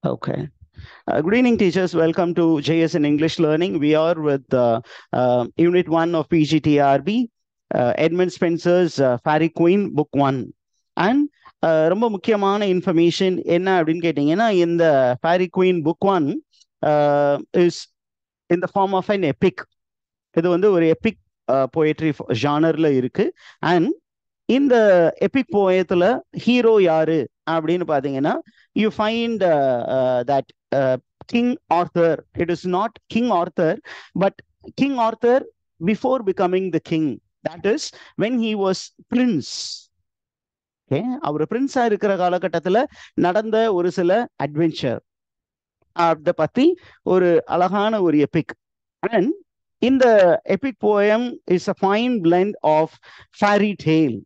Okay. Good evening, teachers. Welcome to JS in English Learning. We are with Unit 1 of PGTRB, Edmund Spencer's Fairy Queen, Book 1. And ரொம்ப முக்கியமான information என்ன அப்படின்னு கேட்டிங்கன்னா, இந்த Fairy Queen Book 1 is in the form of an epic. இது வந்து ஒரு Epic poetry ஜானர்ல இருக்கு. அண்ட் இந்த எபிக் போயத்துல ஹீரோ யாரு அப்படின்னு பாத்தீங்கன்னா, you find that King Arthur. It is not King Arthur, but King Arthur before becoming the king. That is when he was prince. Okay, அவர் பிரின்ஸா இருக்கிற காலகட்டத்துல நடந்த ஒரு சில அட்வென்ச்சர் அதை பத்தி ஒரு அழகான ஒரு எபிக். அண்ட் இந்த Epic poem is a fine blend of fairy tale.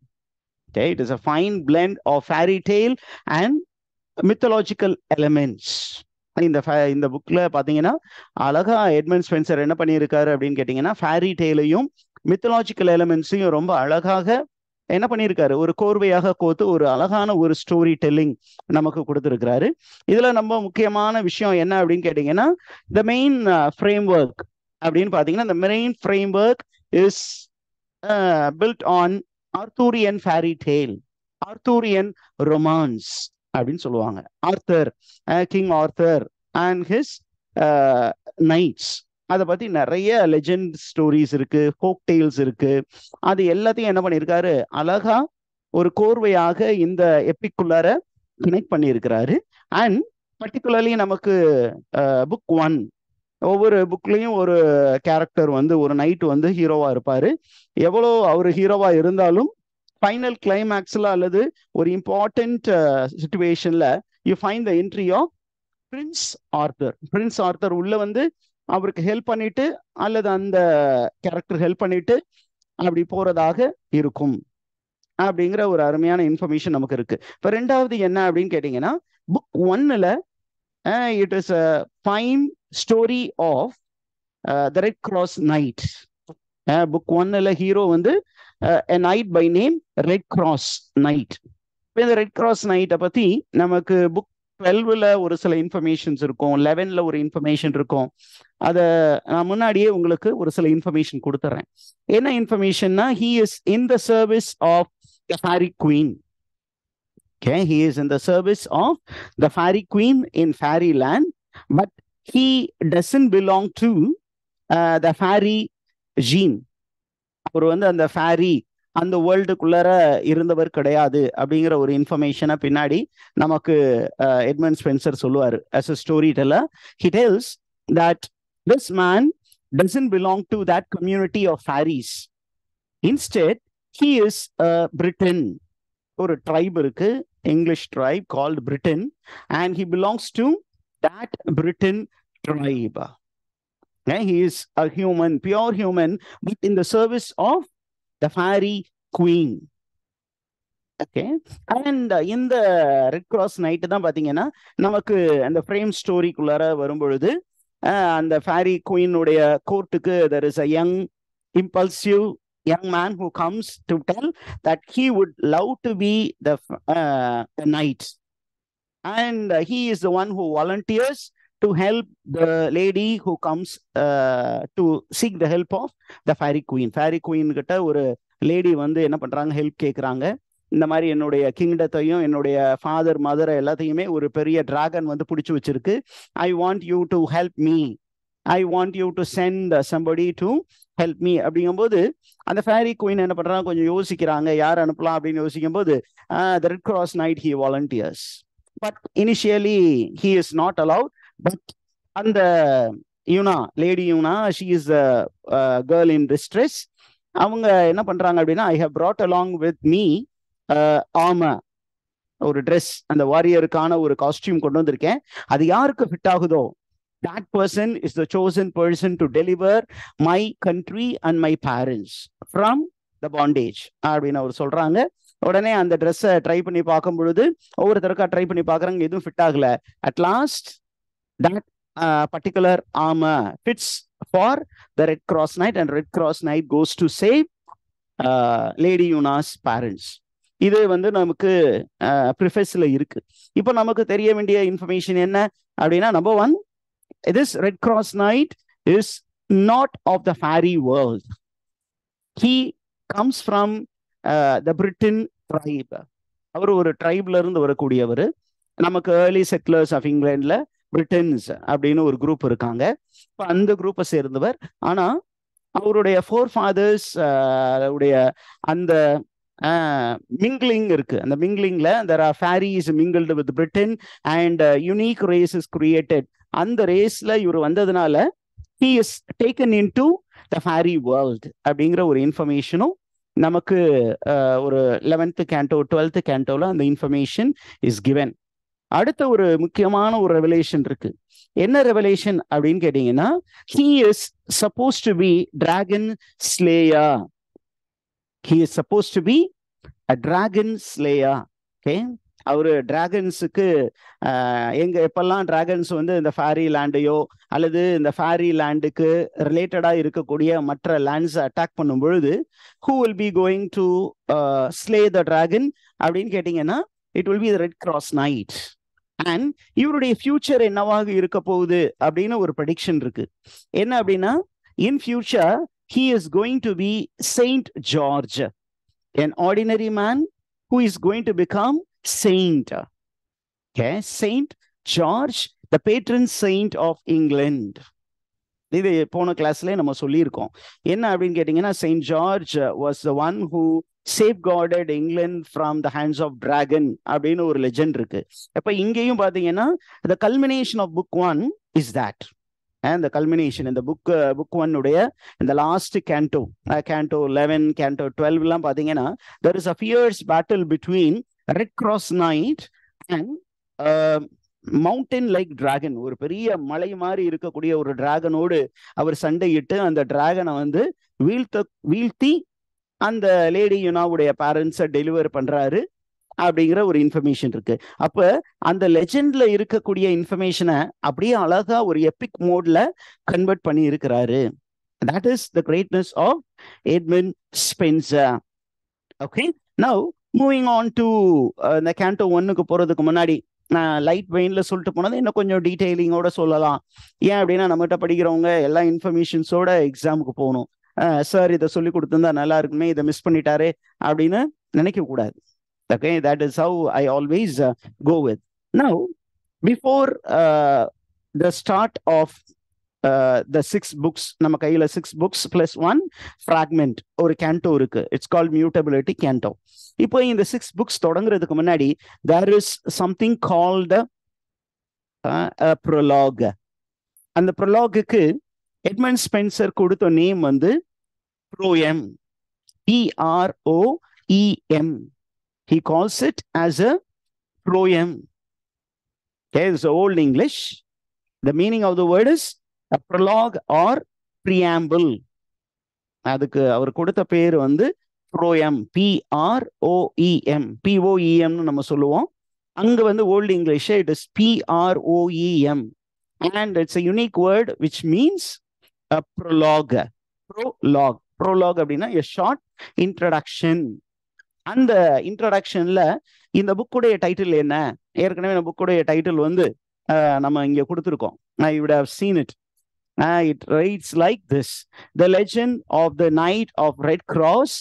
Okay, it is a fine blend of fairy tale and mythological elements. இந்த புக்ல பாத்தீங்கன்னா அழகா எட்மண்ட் ஸ்பென்சர் என்ன பண்ணியிருக்காரு அப்படின்னு கேட்டீங்கன்னா, ஃபேரி டேலையும் மித்தலாஜிக்கல் எலிமெண்ட்ஸையும் ரொம்ப அழகாக என்ன பண்ணியிருக்காரு, ஒரு கோர்வையாக கோத்து ஒரு அழகான ஒரு ஸ்டோரி டெல்லிங் நமக்கு கொடுத்துருக்கிறாரு. இதுல நம்ம முக்கியமான விஷயம் என்ன அப்படின்னு கேட்டீங்கன்னா, த மெயின் ஃப்ரேம் ஒர்க் அப்படின்னு பாத்தீங்கன்னா, the main framework is built on Arthurian fairy tale, Arthurian romance அப்படின்னு சொல்லுவாங்க. Arthur, king Arthur and his knights, அதை பத்தி நிறைய லெஜெண்ட் ஸ்டோரிஸ் இருக்கு, ஃபோக் டெய்ல்ஸ் இருக்கு. அது எல்லாத்தையும் என்ன பண்ணியிருக்காரு, அழகா ஒரு கோர்வையாக இந்த எப்பிக்குள்ளார கனெக்ட் பண்ணியிருக்கிறாரு. அண்ட் பர்டிகுலர்லி நமக்கு புக் 1, ஒவ்வொரு புக்லயும் ஒரு கேரக்டர் வந்து ஒரு நைட் வந்து ஹீரோவா இருப்பாரு. எவ்வளோ அவர் ஹீரோவா இருந்தாலும் ஃபைனல் கிளைமேக்ஸ்ல அல்லது ஒரு இம்பார்ட்டன்ட் சிச்சுவேஷன்ல you find the entry of prince Arthur. Prince Arthur உள்ள வந்து அவருக்கு ஹெல்ப் பண்ணிட்டு அல்லது அந்த கேரக்டர் ஹெல்ப் பண்ணிட்டு அப்படி போறதாக இருக்கும் அப்படிங்கிற ஒரு அருமையான இன்ஃபர்மேஷன் நமக்கு இருக்கு. இப்போ ரெண்டாவது என்ன அப்படின்னு கேட்டீங்கன்னா, புக் 1ல it is a fine story of the red cross knight. Book 1ல ஹீரோ வந்து a night by name Red Cross Night. இந்த ரெட் கிராஸ் நைட்டை பத்தி நமக்கு புக் 12ல ஒரு சில இன்ஃபர்மேஷன்ஸ் இருக்கும், 11ல ஒரு இன்ஃபர்மேஷன் இருக்கும். அதை நான் முன்னாடியே உங்களுக்கு ஒரு சில இன்ஃபர்மேஷன் கொடுத்துறேன். என்ன இன்ஃபர்மேஷன்னா, he is in the service of the fairy queen. Okay, he is in the service of the fairy queen in fairyland, but he doesn't belong to the fairy gene. அவர் வந்து அந்த ஃபேரி அந்த வேர்ல்டுக்குள்ளார இருந்தவர் கிடையாது அப்படிங்கிற ஒரு இன்ஃபர்மேஷனை பின்னாடி நமக்கு எட்மண்ட் ஸ்பென்சர் சொல்லுவார். as a storyteller he tells that this man doesn't belong to that community of fairies. Instead he is a Briton. ஒரு ட்ரைப் இருக்கு, English tribe called Briton, and he belongs to that Briton tribe. He is a human, pure human, but in the service of the fairy queen. Okay, and இந்த red cross night தான் பாத்தீங்கன்னா நமக்கு அந்த frame ஸ்டோரிக்குள்ளார வரும்பொழுது அந்த fairy குயினுடைய கோர்ட்டுக்கு there is a young impulsive young man who comes to tell that he would love to be the knight, and he is the one who volunteers to help the lady who comes to seek the help of the fairy queen. Fairy queen கிட்ட ஒரு lady வந்து என்ன பண்றாங்க, help கேட்குறாங்க. இந்த மாதிரி என்னுடைய கிங்டத்தையும் என்னுடைய ஃபாதர் மதரை எல்லாத்தையுமே ஒரு பெரிய டிராகன் வந்து பிடிச்சி வச்சிருக்கு. I want you to help me, I want you to send somebody to help me அப்படிங்கும்போது அந்த ஃபேரி குயின் என்ன பண்றாங்க, கொஞ்சம் யோசிக்கிறாங்க யார் அனுப்பலாம் அப்படின்னு யோசிக்கும் போது the Red Cross Knight he volunteers, but initially he is not allowed. But அந்த யூனா, lady யூனா, she is a girl in distress. அவங்க என்ன பண்றாங்க அப்படின்னா, I have brought along with me armor, ஒரு ட்ரெஸ், அந்த வாரியருக்கான ஒரு காஸ்டியூம் கொண்டு வந்திருக்கேன். அது யாருக்கு ஃபிட் ஆகுதோ that person is the chosen person to deliver my country and my parents from the bondage அப்படின்னு அவர் சொல்றாங்க. உடனே அந்த ட்ரெஸ்ஸை ட்ரை பண்ணி பார்க்கும் பொழுது ஒவ்வொருத்தருக்கா ட்ரை பண்ணி பார்க்குறாங்க, எதுவும் ஃபிட் ஆகல. At last that particular armor fits for the Red Cross Knight, and Red Cross Knight goes to save Lady Yuna's parents. இது வந்து நமக்கு ப்ரிஃபேஸ்ல இருக்கு. இப்போ நமக்கு தெரிய வேண்டிய இன்ஃபர்மேஷன் என்ன அப்படின்னா, number one, this Red Cross Knight is not of the fairy world. He comes from the Britain tribe. அவர் ஒரு ட்ரைப்ல இருந்து வரக்கூடியவர். நமக்கு ஏர்லி செட்டிலர்ஸ் ஆஃப் இங்கிலாந்துல பிரிட்டன்ஸ் அப்படின்னு ஒரு குரூப் இருக்காங்க. இப்போ அந்த குரூப்பை சேர்ந்தவர். ஆனா அவருடைய ஃபோர் ஃபாதர்ஸ் உடைய அந்த மிங்கிளிங் இருக்கு. அந்த மிங்கிளிங்ல there are fairies mingled with Britain and unique race is created. அந்த ரேஸ்ல இவர் வந்ததுனால he is taken into the fairy world அப்படிங்கிற ஒரு இன்ஃபர்மேஷனும் நமக்கு ஒரு 11th canto 12th cantoல அந்த இன்ஃபர்மேஷன் இஸ் given. அடுத்த ஒரு முக்கியமான ஒரு ரெவலேஷன் இருக்கு. என்ன ரெவலேஷன் அப்படின்னு கேட்டீங்கன்னா, he is supposed to be dragon slayer. He is supposed to be a dragon slayer. Okay, அவரு டிராகன்ஸுக்கு எங்க எப்பெல்லாம் டிராகன்ஸ் வந்து இந்த ஃபேரி லேண்டையோ அல்லது இந்த ஃபேரி லேண்டுக்கு ரிலேட்டடா இருக்கக்கூடிய மற்ற லேண்ட்ஸ் அட்டாக் பண்ணும் பொழுது who will be going to slay the dragon அப்படின்னு கேட்டீங்கன்னா, it will be the Red Cross Knight. And இவருடைய ஃபியூச்சர் என்னவாக இருக்க போகுது அப்படின்னு ஒரு ப்ரெடிக்ஷன் இருக்கு. என்ன அப்படின்னா, in future he is going to be Saint George, an ordinary man who is going to become saint. Okay, Saint George, the patron saint of England. இது போன கிளாஸ்ல நம்ம சொல்லியிருக்கோம். என்ன அப்படின்னு கேட்டீங்கன்னா, Saint George was the one who safeguarded England from the hands of dragon அப்படின்னு ஒரு லெஜெண்ட் இருக்கு. அப்ப இங்கேயும் பாத்தீங்கன்னா, the culmination of book 1 is that. And the culmination in the book 1 உடைய இந்த லாஸ்ட் canto 11 canto 12 எல்லாம் பாத்தீங்கன்னா, there is a fierce battle between Red Cross Knight and mountain like dragon. ஒரு பெரிய மலை மாதிரி இருக்கக்கூடிய ஒரு டிராகனோடு அவர் சண்டையிட்டு அந்த டிராகனை வந்து வீழ்த்தி அந்த லேடி யுனாவுடைய பேரண்ட்ஸை டெலிவர் பண்றாரு அப்படிங்கிற ஒரு இன்ஃபர்மேஷன் இருக்கு. அப்ப அந்த லெஜெண்ட்ல இருக்கக்கூடிய இன்ஃபர்மேஷனை அப்படியே அழகா ஒரு எபிக் மோட்ல கன்வெர்ட் பண்ணி இருக்கிறாரு. That is the greatness of Edmund Spenser. Okay, now moving on to இந்த கேண்டோ 1க்கு போறதுக்கு முன்னாடி நான் லைட் வெயின்ல சொல்லிட்டு போனது இன்னும் கொஞ்சம் டீடைலிங்கோட சொல்லலாம். ஏன் அப்படின்னா, நம்மகிட்ட படிக்கிறவங்க எல்லா இன்ஃபர்மேஷன்ஸோட எக்ஸாமுக்கு போகணும். சார் இதை சொல்லி கொடுத்துருந்தா நல்லா இருக்குமே, இதை மிஸ் பண்ணிட்டாரு அப்படின்னு நினைக்க கூடாது. Okay, that is how I always go with. Now before the start of the 6 books, நம்ம கையில 6 books + 1 fragment ஒரு கேண்டோ இருக்கு. It's called mutability canto. இப்போ இந்த 6 books தொடங்குறதுக்கு முன்னாடி there is something called a prologue. அந்த ப்ரொலாகுக்கு எட்மண்ட் ஸ்பென்சர் கொடுத்த நேம் வந்து proem, PROEM. He calls it as a proem. Okay, it's old English. The meaning of the word is a prologue or preamble. அதுக்கு அவர் கொடுத்த பேர் வந்து proem, PROEM. POEM நம்ம சொல்லுவோம். அங்க வந்து old English it is PROEM. And it's a unique word which means a prologue. Prologue அப்படின்னா a short introduction. அந்த இன்ட்ரோடக்ஷன்ல இந்த புக்குடைய டைட்டில் என்ன? ஏற்கனவே இந்த புக்குடைய டைட்டில் வந்து நம்ம இங்க கொடுத்துருக்கோம். You would have seen it. It reads like this: The Legend of the Knight of Red Cross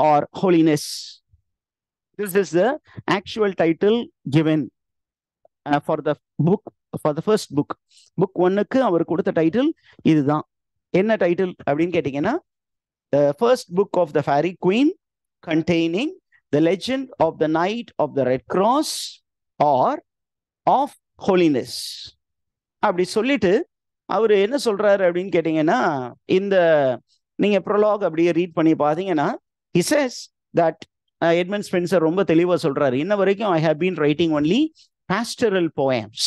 or Holiness. This is the actual title given for the book, for the first book. Book 1க்கு அவர் கொடுத்த title இதுதான். என்ன title அப்படின்னு கேட்டீங்கன்னா, The first book of the Fairy Queen containing the legend of the Knight of the Red Cross or of Holiness. அப்படி சொல்லிட்டு அவர் என்ன சொல்றாரு அப்படின்னு கேட்டீங்கன்னா, இந்த நீங்க ப்ரொலாக் அப்படியே ரீட் பண்ணி பார்த்தீங்கன்னா, he says that Edmund Spenser ரொம்ப தெளிவா சொல்றாரு, இன்ன வரைக்கும் I have been writing only pastoral poems.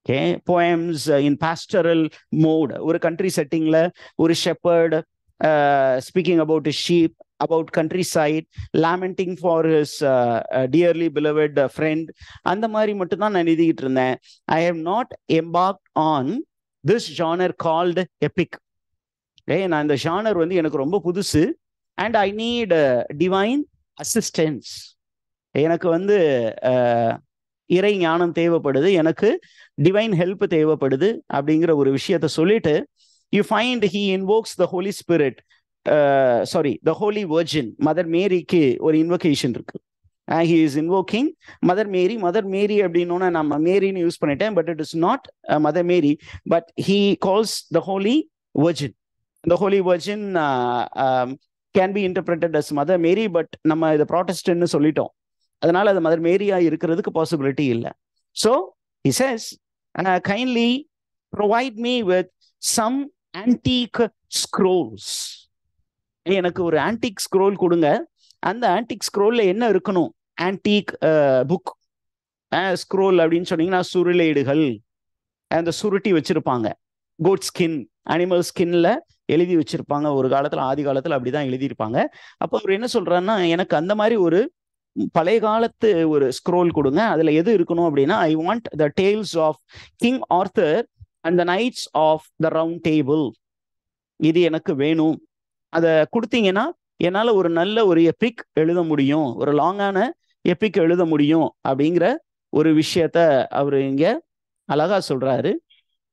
Okay, poems in pastoral mode. ஒரு country settingல ஒரு shepherd speaking about his sheep, about countryside, lamenting for his dearly beloved friend. அந்த மாதிரி மட்டும் தான் நான் எழுதிக்கிட்டு இருந்தேன். I have not embarked on this genre called epic. நான் இந்த genre வந்து எனக்கு ரொம்ப புதுசு. And I need divine assistance. எனக்கு வந்து இறை ஞானம் தேவைப்படுது, எனக்கு டிவைன் ஹெல்ப் தேவைப்படுது அப்படிங்கிற ஒரு விஷயத்த சொல்லிட்டு you find he invokes the holy spirit, sorry the holy virgin, mother மேரிக்கு ஒரு இன்வொகேஷன் இருக்கு. He is invoking mother Mary. Mother Mary அப்படின்னோன்னா நம்ம மேரின்னு யூஸ் பண்ணிட்டேன், but it is not mother Mary, but he calls the holy virgin. The holy virgin can be interpreted as mother Mary, but நம்ம இதை ப்ராட்டஸ்டன்ட்னு சொல்லிட்டோம், அதனால அது மதர் மேரியா இருக்கிறதுக்கு பாசிபிலிட்டி இல்லை. So he says, kindly provide me with some antique scrolls. எனக்கு ஒரு ஆன்டிக் ஸ்க்ரோல் கொடுங்க. அந்த ஆன்டிக் ஸ்க்ரோல்ல என்ன இருக்கணும்? ஆன்டிக் புக் ஸ்க்ரோல் அப்படின்னு சொன்னீங்கன்னா சுருளேடுகள், அந்த சுருட்டி வச்சிருப்பாங்க, கோட் ஸ்கின், அனிமல் ஸ்கின்ல எழுதி வச்சிருப்பாங்க. ஒரு காலத்துல, ஆதி காலத்துல அப்படிதான் எழுதியிருப்பாங்க. அப்போ அவர் என்ன சொல்றாருன்னா, எனக்கு அந்த மாதிரி ஒரு பழைய காலத்து ஒரு ஸ்க்ரோல் கொடுங்க. அதுல எது இருக்கணும் அப்படின்னா, I want the tales of king Arthur and the knights of the round table. இது எனக்கு வேணும். அதை கொடுத்தீங்கன்னா என்னால ஒரு நல்ல ஒரு எபிக் எழுத முடியும், ஒரு லாங்கான எபிக் எழுத முடியும் அப்படிங்கிற ஒரு விஷயத்த அவர் இங்க அழகா சொல்றாரு.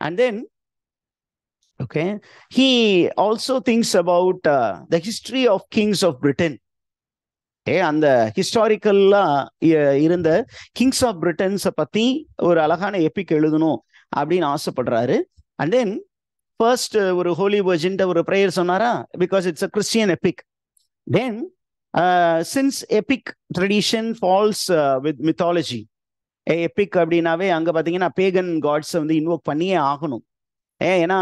And then okay, he also thinks about the history of kings of Britain. அந்த ஹிஸ்டாரிக்கல்லா இருந்த கிங்ஸ் ஆஃப் பிரிட்டன்ஸை பத்தி ஒரு அழகான எபிக் எழுதணும் அப்படின்னு ஆசைப்படுறாரு. அண்ட் தென் ஃபர்ஸ்ட் ஒரு ஹோலி வர்ஜின் ஒரு ப்ரேயர் சொன்னாரா, because it's a Christian epic. Then since epic tradition falls with mythology, epic அப்படின்னாவே அங்க பாத்தீங்கன்னா பேகன் காட்ஸை வந்து இன்வோக் பண்ணியே ஆகணும். ஏன்னா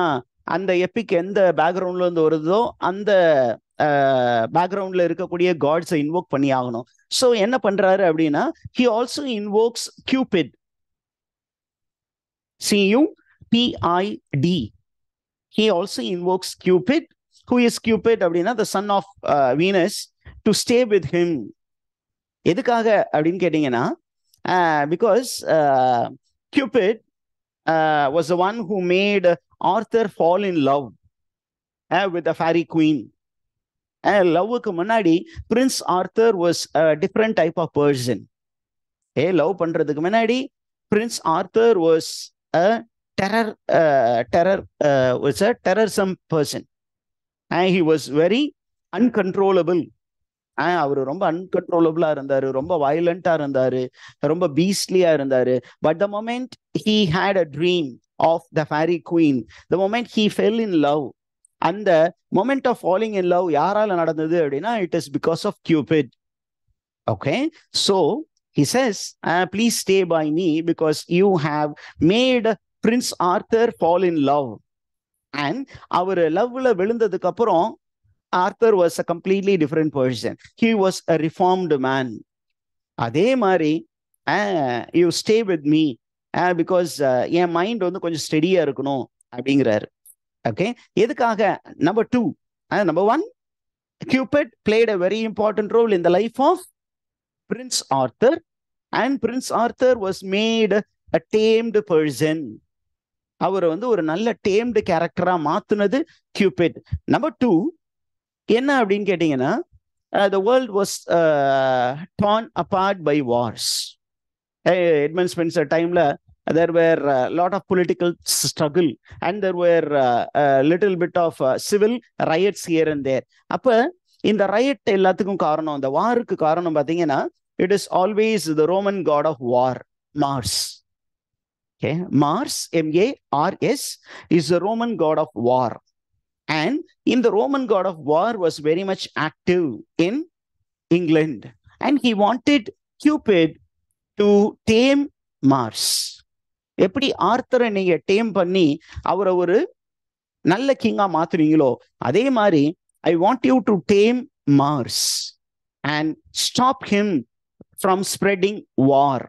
அந்த எபிக் எந்த பேக்ரவுண்ட்ல இருந்து வருதோ அந்த பேக்ரவுண்ட்ல இருக்கக்கூடிய காட்ஸை இன்வோக் பண்ணி ஆகணும். ஸோ என்ன பண்றாரு அப்படின்னா, he also invokes Cupid, CUPID. he also invokes Cupid. Who is Cupid அப்படின்னா, the son of Venus, to stay with him. எதுக்காக அப்படின்னு கேட்டீங்கன்னா, because Cupid was the one who made Arthur fall in love with the fairy queen. லவ்வுக்கு முன்னாடி prince Arthur was different type of person. Love பண்றதுக்கு முன்னாடி prince Arthur was a terrorism person. He was very uncontrollable. அவர் ரொம்ப அன்கன்ட்ரோலபிளா இருந்தாரு, ரொம்ப வயலண்டா இருந்தாரு, ரொம்ப பீஸ்ட்லியா இருந்தாரு. But the moment he had a dream of the fairy queen, the moment he fell in love, அந்த moment of falling in love யாரால நடந்தது அப்படின்னா, it is because of Cupid. Okay, so he says, please stay by me because you have made Prince Arthur fall in love. And அவர் லவ்ல விழுந்ததுக்கு அப்புறம் author was a completely different person. He was a reformed man. அதே மாதிரி you stay with me because N mind வந்து கொஞ்சம் ஸ்டெடியா இருக்கணும் அப்படிங்கிறாரு. Okay, எதுக்காக? Number 2, number 1, Cupid played a very important role in the life of Prince Arthur, and Prince Arthur was made a tamed person. அவர் வந்து ஒரு நல்ல டேம்டு கேரக்டரா மாத்துனது Cupid. நம்பர் 2 என்ன அப்படின்னு கேட்டீங்கன்னா, the world was torn apart by wars. Edmund Spenser டைம்ல there were a lot of political struggle and there were a little bit of civil riots here and there. அப்ப இந்த riot எல்லாத்துக்கும் காரணம், இந்த வாருக்கு காரணம் பாத்தீங்கன்னா, it is always the Roman god of war, Mars. Okay, Mars, M-A-R-S, is the Roman god of war. And in the Roman god of war was very much active in England. And he wanted Cupid to tame Mars. எப்படி ஆர்த்தரை நீங்க dam பண்ணி அவரை ஒரு நல்ல கிங்கா மாத்துறீங்களோ, அதே மாதிரி I want you to tame Mars and stop him from spreading war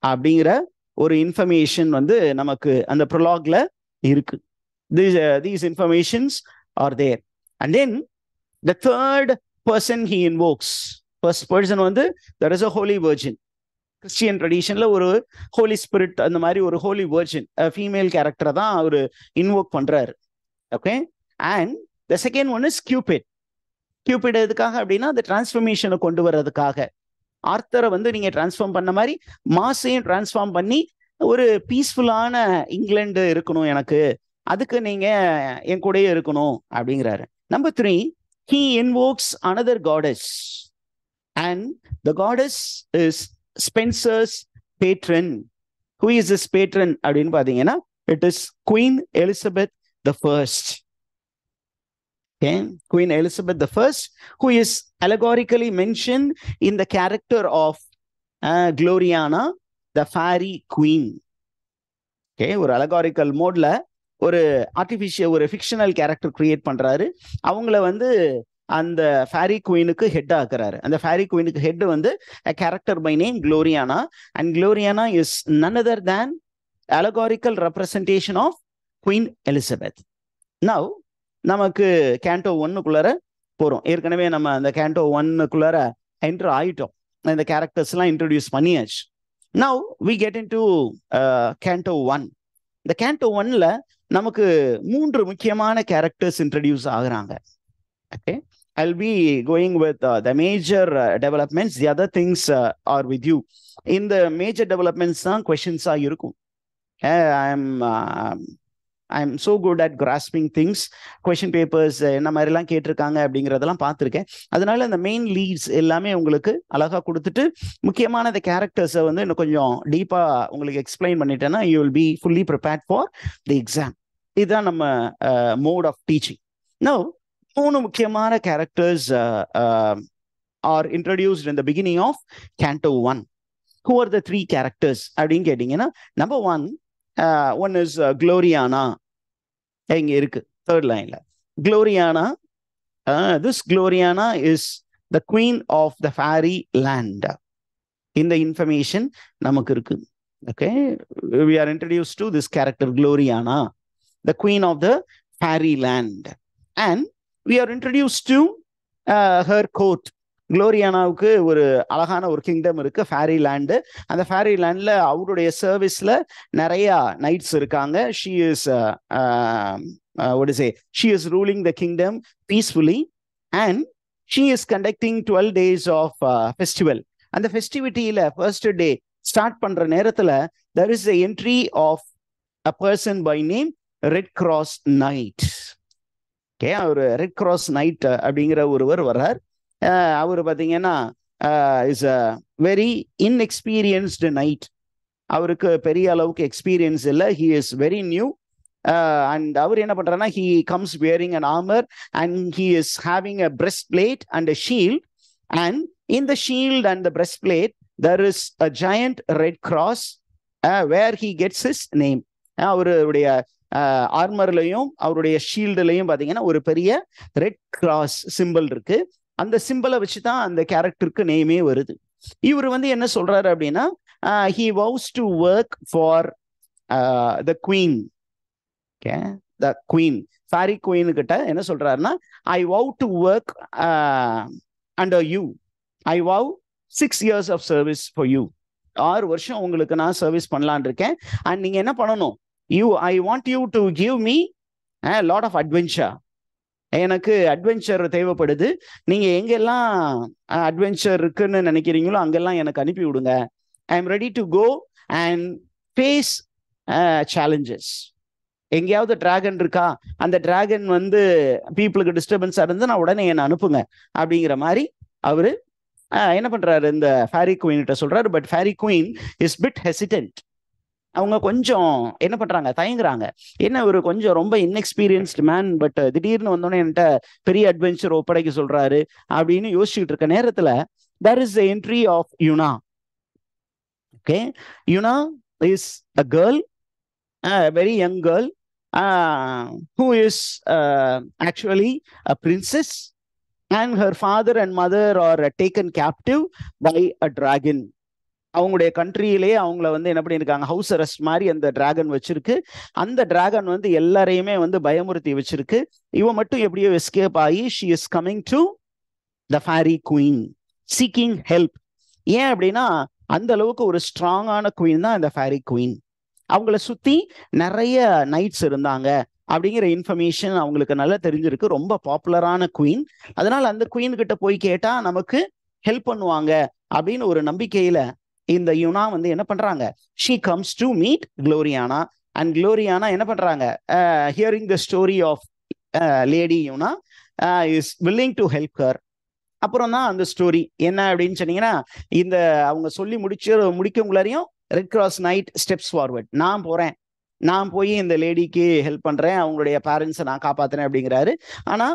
அப்படிங்கிற ஒரு இன்ஃபர்மேஷன் வந்து நமக்கு அந்த ப்ரொலாக்ல இருக்கு. These informations are there. And then the third person he invokes, first person வந்து there is a holy virgin. Christian ட்ரெடிஷன்ல ஒரு holy spirit, அந்த மாதிரி ஒரு ஹோலி வர்ஜின் ஃபீமேல் கேரக்டரை தான் அவர் இன்வோக் பண்றாரு. Okay, and the second one is Cupid. Cubit எதுக்காக அப்படின்னா அந்த டிரான்ஸ்ஃபர்மேஷனை கொண்டு வர்றதுக்காக. ஆர்த்தரை வந்து நீங்க டிரான்ஸ்ஃபார்ம் பண்ண மாதிரி மாஸையும் டிரான்ஸ்ஃபார்ம் பண்ணி ஒரு பீஸ்ஃபுல்லான இங்கிலாந்து இருக்கணும் எனக்கு, அதுக்கு நீங்க என் கூடயே இருக்கணும் அப்படிங்கிறாரு. Number 3, he invokes another goddess and the goddess is Spencer's patron. Who is this patron அப்படின்னு பாத்தீங்கன்னா it is Queen Elizabeth I. Okay, Queen Elizabeth I, who is allegorically mentioned in the character of Gloriana, the fairy queen. Okay, ஒரு allegorical மோட்ல ஒரு artificial ஒரு fictional character create பண்றாரு. அவங்கள வந்து அந்த ஃபேரி குயினுக்கு ஹெட் ஆக்குறாரு. அந்த ஃபேரி குயினுக்கு ஹெட் வந்து a character by name Gloriana, and Gloriana is none other than allegorical representation of Queen Elizabeth. Now நமக்கு கேண்டோ 1க்குள்ளார போறோம். ஏற்கனவே நம்ம அந்த கேண்டோ 1க்குள்ளார என்டர் ஆயிட்டோம். இந்த கேரக்டர்ஸ் எல்லாம் இன்ட்ரோடியூஸ் பண்ணியாச்சு. Now we get into canto 1. இந்த கேண்டோ 1ல நமக்கு 3 முக்கியமான கேரக்டர்ஸ் இன்ட்ரோடியூஸ் ஆகுறாங்க. Okay, I'll be going with the major developments. The other things are with you. In the major developments தான் questions இருக்கும். I'm so good at grasping things. Question papers என்ன மாதிரிலாம் கேட்டிருக்காங்க அப்படிங்கிறதெல்லாம் பார்த்துருக்கேன். அதனால இந்த மெயின் லீட்ஸ் எல்லாமே உங்களுக்கு அழகா கொடுத்துட்டு முக்கியமான இந்த கேரக்டர்ஸை வந்து இன்னும் கொஞ்சம் டீப்பா உங்களுக்கு எக்ஸ்பிளைன் பண்ணிட்டேன்னா you will be fully prepared for the exam. இதுதான் நம்ம மோட் ஆஃப் டீச்சிங். நவ் 3 முக்கியமான characters are introduced in the beginning of canto 1. Who are the 3 characters அப்படின்னு கேட்டீங்கன்னா, நம்பர் 1 is Gloriana. இங்க இருக்கு 3rd லைன்ல Gloriana. This Gloriana is the queen of the fairy land. இந்த information நமக்கு இருக்கு. Okay, we are introduced to this character Gloriana, the queen of the fairy land, and we are introduced to her court. குளோரியானாவுக்கு ஒரு அழகான ஒரு kingdom இருக்கு, fairy land. அந்த fairy லேண்ட்ல அவருடைய சர்வீஸ்ல நிறைய நைட்ஸ் இருக்காங்க. She is ruling the kingdom peacefully and she is conducting 12 days of festival. அந்த ஃபெஸ்டிவிட்டியில ஃபர்ஸ்ட் டே ஸ்டார்ட் பண்ற நேரத்துல there is a entry of a person by name Red Cross Knight. Okay, அவர் ரெட் கிராஸ் நைட் அப்படிங்கிற ஒருவர் வர்றார். அவர் பார்த்தீங்கன்னா is a very inexperienced knight. அவருக்கு பெரிய அளவுக்கு எக்ஸ்பீரியன்ஸ் இல்லை. He is very new. And அவர் என்ன பண்றாருன்னா, he comes wearing an armour and he is having a breast plate and a shield. And in the shield and the breast plate there is a giant red cross where he gets his name. அவருடைய ஆர்மர்லையும் அவருடைய ஷீல்டுலையும் பார்த்தீங்கன்னா ஒரு பெரிய red cross simple இருக்கு. அந்த சிம்பிளை வச்சு தான் அந்த கேரக்டருக்கு நேமே வருது. இவர் வந்து என்ன சொல்றாரு அப்படின்னா, he vows to work for the queen. Okay, the queen, fairy queen கிட்ட என்ன சொல்றாருன்னா, I vow to work under you. I vow 6 years of service for you. 6 வருஷம் உங்களுக்கு நான் சர்வீஸ் பண்ணலான் இருக்கேன். அண்ட் நீங்க என்ன பண்ணணும், I want you to give me a lot of adventure. எனக்கு அட்வென்ச்சர் தேவைப்படுது. நீங்க எங்கெல்லாம் அட்வென்ச்சர் இருக்குன்னு நினைக்கிறீங்களோ அங்கெல்லாம் எனக்கு அனுப்பி விடுங்க. I am ready to go and face challenges. எங்கேயாவது டிராகன் இருக்கா, அந்த டிராகன் வந்து பீப்புளுக்கு டிஸ்டர்பன்ஸா இருந்து நான் உடனே என்னை அனுப்புங்க அப்படிங்கிற மாதிரி அவரு என்ன பண்றாரு, இந்த ஃபேரி குயின் கிட்ட சொல்றாரு. But fairy queen is bit hesitant. அவங்க கொஞ்சம் என்ன பண்றாங்க, தயங்குறாங்க. என்ன ஒரு கொஞ்சம் ரொம்ப இன்எக்ஸ்பீரியன்ஸ்டு மேன், பட் திடீர்னு வந்தோடனே என்கிட்ட பெரிய அட்வென்ச்சர் ஒப்படைக்க சொல்றாரு அப்படின்னு யோசிச்சுட்டு இருக்க நேரத்துல there is the entry of Yuna. Okay, Yuna is a girl, a very young girl, who is actually a princess, and her father and mother are taken captive by a dragon. அவங்களுடைய கண்ட்ரியிலேயே அவங்கள வந்து என்ன பண்ணியிருக்காங்க, house arrest மாதிரி அந்த dragon வச்சிருக்கு. அந்த dragon வந்து எல்லாரையுமே வந்து பயமுறுத்தி வச்சிருக்கு. இவ மட்டும் எப்படியோ எஸ்கேப் ஆகி she is coming to the fairy queen seeking help. ஏன் அப்படின்னா அந்த அளவுக்கு ஒரு ஸ்ட்ராங்கான குயின் தான் இந்த ஃபேரி குயின். அவங்கள சுத்தி நிறைய நைட்ஸ் இருந்தாங்க. அப்படிங்கிற இன்ஃபர்மேஷன் அவங்களுக்கு நல்லா தெரிஞ்சிருக்கு. ரொம்ப பாப்புலரான குவீன். அதனால அந்த குவீன் கிட்ட போய் கேட்டா நமக்கு ஹெல்ப் பண்ணுவாங்க அப்படின்னு ஒரு நம்பிக்கையில இந்த யுனா வந்து என்ன பண்றாங்க, she comes to meet Gloriana. And Gloriana என்ன பண்றாங்க, hearing the story of lady Una is willing to help her. அப்புறம் தான் அந்த ஸ்டோரி என்ன அப்படின்னு சொன்னீங்கன்னா, இந்த அவங்க சொல்லி முடிக்கவங்களாரையும் red cross knight steps forward, நான் போறேன், நான் போய் இந்த லேடிக்கு ஹெல்ப் பண்றேன், அவங்களுடைய பேரண்ட்ஸை நான் காப்பாத்துறேன் அப்படிங்கிறாரு. ஆனா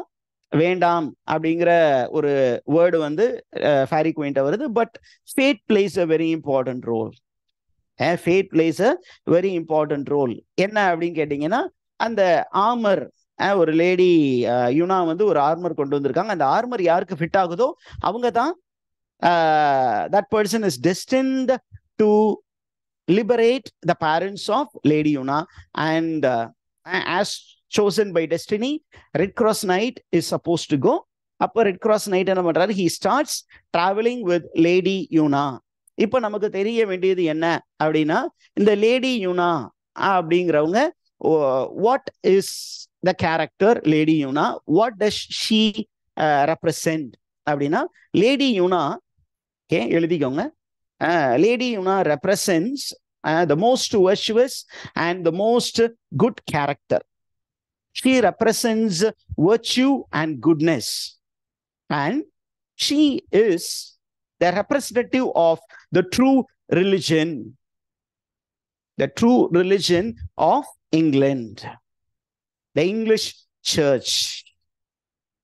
வேண்டாம் அப்படிங்கிற ஒரு வேர்டு வந்து ஃபேரி குயின்ட்ட வருது. But fate plays a very important role. Fate plays a very important role. என்ன அப்படின்னு கேட்டீங்கன்னா, அந்த ஆர்மர், ஒரு லேடி யுனா வந்து ஒரு ஆர்மர் கொண்டு வந்திருக்காங்க. அந்த ஆர்மர் யாருக்கு ஃபிட் ஆகுதோ அவங்க தான் that person is destined to liberate the parents of Lady Yuna. And as chosen by destiny, Red Cross Knight is supposed to go. அப்போ ரெட் கிராஸ் நைட் என்ன பண்றாரு, he starts traveling with Lady Yuna. இப்போ நமக்கு தெரிய வேண்டியது என்ன அப்படின்னா, இந்த லேடி யுனா அப்படிங்கிறவங்க what is the character Lady Yuna, what does she represent அப்படின்னா, லேடி யுனா, okay, எழுதிக்கோங்க, Lady Yuna represents the most virtuous and the most good character. She represents virtue and goodness, and she is the representative of the true religion of England, the English church.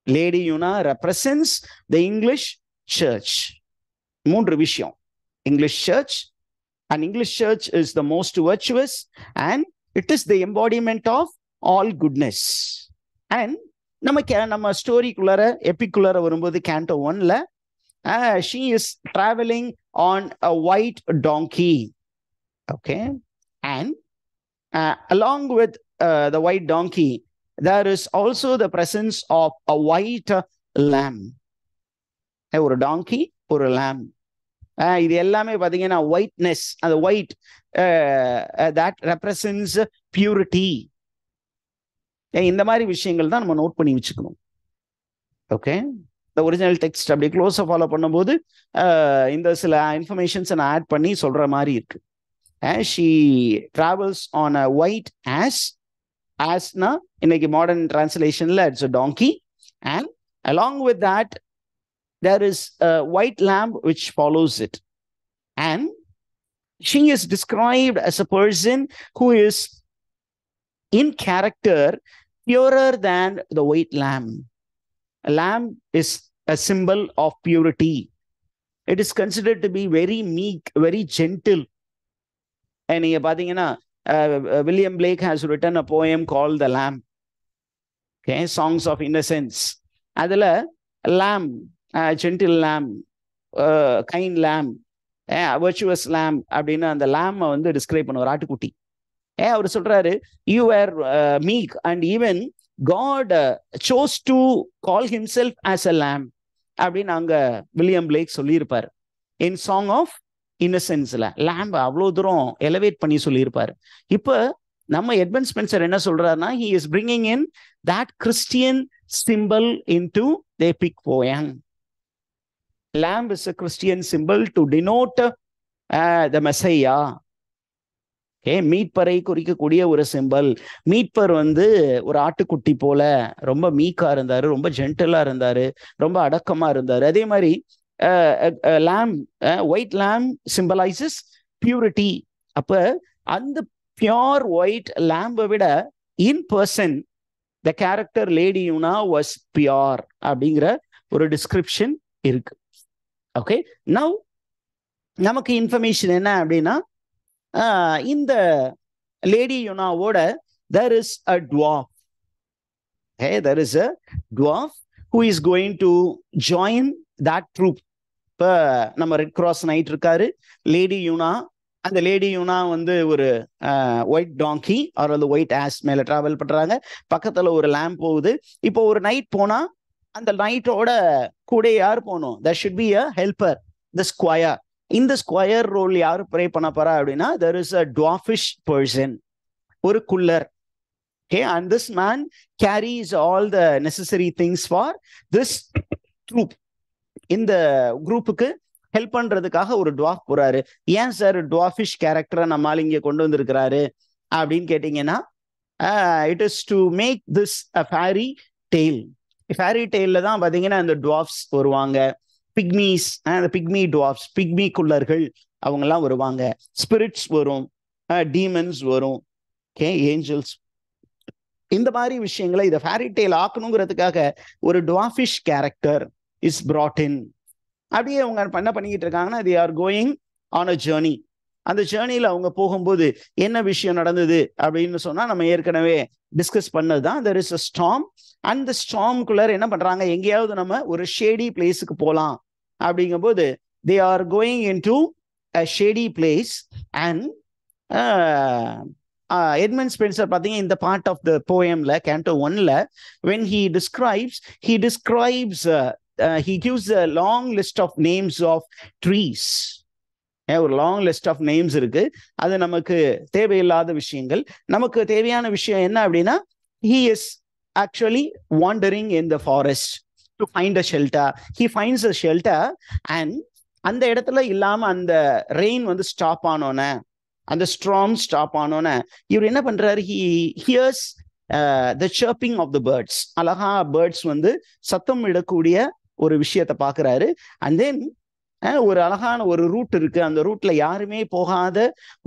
Lady Yuna represents the English church. மூன்று விஷயம். English church, and English church is the most virtuous, and it is the embodiment of all goodness. And நம்ம ஸ்டோரிக்குள்ளார எபிக்குள்ளார வரும்போது canto 1ல she is traveling on a white donkey. Okay, and along with the white donkey there is also the presence of a white lamb. ஒரு donkey, ஒரு lamb. இது எல்லாமே பார்த்தீங்கன்னா whiteness, அந்த white that represents purity. இந்த மாதிரி விஷயங்கள் தான் நம்ம நோட் பண்ணி வச்சுக்கணும். ஓகே, இந்த ஒரிஜினல் டெக்ஸ்ட் அப்படி க்ளோஸாக ஃபாலோ பண்ணும்போது இந்த சில இன்ஃபர்மேஷன்ஸை நான் ஆட் பண்ணி சொல்ற மாதிரி இருக்கு. She travels on a white ஆஸ்னா இன்னைக்கு மாடர்ன் டிரான்ஸ்லேஷன்ல it's a donkey, and along with that there is a white lamb which follows it. And she is described as a person who is in character purer than the white lamb. A lamb is a symbol of purity. It is considered to be very meek, very gentle. And நீங்க பாத்தீங்கன்னா William Blake has written a poem called The Lamb. Okay, Songs of Innocence. அதுல lamb, gentle lamb, kind lamb, virtuous lamb அப்படின்னு அந்த lamb வந்து describe பண்ணுவார், ஆட்டுக்குட்டி. அவர் சொல்றாரு, you were meek and even God chose to call himself as a lamb அப்படின்னு அங்க William Blake சொல்லியிருப்பார். இன் சாங் ஆஃப் இன்னசென்ஸ்ல lamb அவ்வளோ தூரம் எலவேட் பண்ணி சொல்லியிருப்பாரு. இப்போ நம்ம எட்மண்ட் ஸ்பென்சர் என்ன சொல்றாருன்னா, he is bringing in that Christian symbol into the epic poem. Lamb is a Christian symbol to denote the Messiah. மீட்பரை குறிக்கக்கூடிய ஒரு சிம்பல். மீட்பர் வந்து ஒரு ஆட்டுக்குட்டி போல ரொம்ப மீக்கா இருந்தாரு, ரொம்ப ஜென்டலா இருந்தாரு, ரொம்ப அடக்கமா இருந்தாரு. அதே மாதிரி lamb, white lamb symbolizes purity. அப்ப அந்த பியூர் ஒயிட் lamb விட in person the character Lady Yuna was pure அப்படிங்கிற ஒரு டிஸ்கிரிப்ஷன் இருக்கு. ஓகே, நவ் நமக்கு இன்ஃபர்மேஷன் என்ன அப்படின்னா, இந்த lady யுனாவோட there is a dwarf. Okay, there is a dwarf who is going to join that troop. இப்போ நம்ம ரெட் கிராஸ் நைட் இருக்காரு, லேடி யுனா, அந்த லேடி யுனா வந்து ஒரு ஒயிட் டாங்கி அவர் வந்து ஒயிட் ஆஸ் மேல டிராவல் பண்றாங்க, பக்கத்துல ஒரு லேம்ப் போகுது. இப்போ ஒரு நைட் போனா அந்த நைட்டோட கூட யார் போகணும், there should be a helper, the squire. இந்த ஸ்கொயர் ரோல் யாரு ப்ளே பண்ண போறா அப்படின்னா, there is a dwarfish person, ஒரு குள்ளர். Okay, and this man carries all the necessary things for this troop. இந்த குரூப்புக்கு ஹெல்ப் பண்றதுக்காக ஒரு டுவார்ஃப் போறாரு. ஏன் சார் டுவார்ஃபிஷ் கேரக்டரை நம்மால இங்க கொண்டு வந்திருக்கிறாரு அப்படின்னு கேட்டீங்கன்னா, it is to make this a fairy tale. Fairy டெய்ல தான் பாத்தீங்கன்னா இந்த டுவார்ஃப்ஸ் வருவாங்க, பிக்மீஸ், அந்த பிக்மி டுவார்ஃப்ஸ், பிக்மி குள்ளர்கள் அவங்கெல்லாம் வருவாங்க, ஸ்பிரிட்ஸ் வரும், டீமன்ஸ் வரும், ஓகே, ஏஞ்சல்ஸ். இந்த மாதிரி விஷயங்களை இதை ஃபேரி டெய்ல் ஆக்கணுங்கிறதுக்காக ஒரு டுவார்ஃபிஷ் கேரக்டர் இஸ் brought in. அப்படியே அவங்க என்ன பண்ணிக்கிட்டு இருக்காங்கன்னா, they are going on a journey. அந்த ஜேர்னியில் அவங்க போகும்போது என்ன விஷயம் நடந்தது அப்படின்னு சொன்னா, நம்ம ஏற்கனவே discuss பண்ணதுதான். there is a storm. அந்த ஸ்டார்ம்குள்ளார என்ன பண்றாங்க, எங்கேயாவது நம்ம ஒரு ஷேடி பிளேஸுக்கு போகலாம் அப்படிங்கும்போது they are going into a shady place. And Edmund Spenser பார்த்தீங்க இந்த பார்ட் ஆஃப் த போயம்ல Canto 1ல when he describes he gives a long list of names of trees. ஒரு லாங் லிஸ்ட் ஆஃப் நேம்ஸ் இருக்கு. அது நமக்கு தேவையில்லாத விஷயங்கள். நமக்கு தேவையான விஷயம் என்ன அப்படின்னா, he is actually wandering in the forest to find a shelter. He finds a shelter and அந்த இடத்துல இல்லாம அந்த ரெயின் வந்து ஸ்டாப் ஆனோன்னே, அந்த ஸ்ட்ராம் ஸ்டாப் ஆனோன்னே இவர் என்ன பண்றாரு, he hears the chirping of the birds. அழகா பேர்ட்ஸ் வந்து சத்தம் இடக்கூடிய ஒரு விஷயத்தை பார்க்குறாரு. அண்ட் தென் ஒரு அழகான ஒரு ரூட் இருக்கு, அந்த ரூட்ல யாருமே போகாத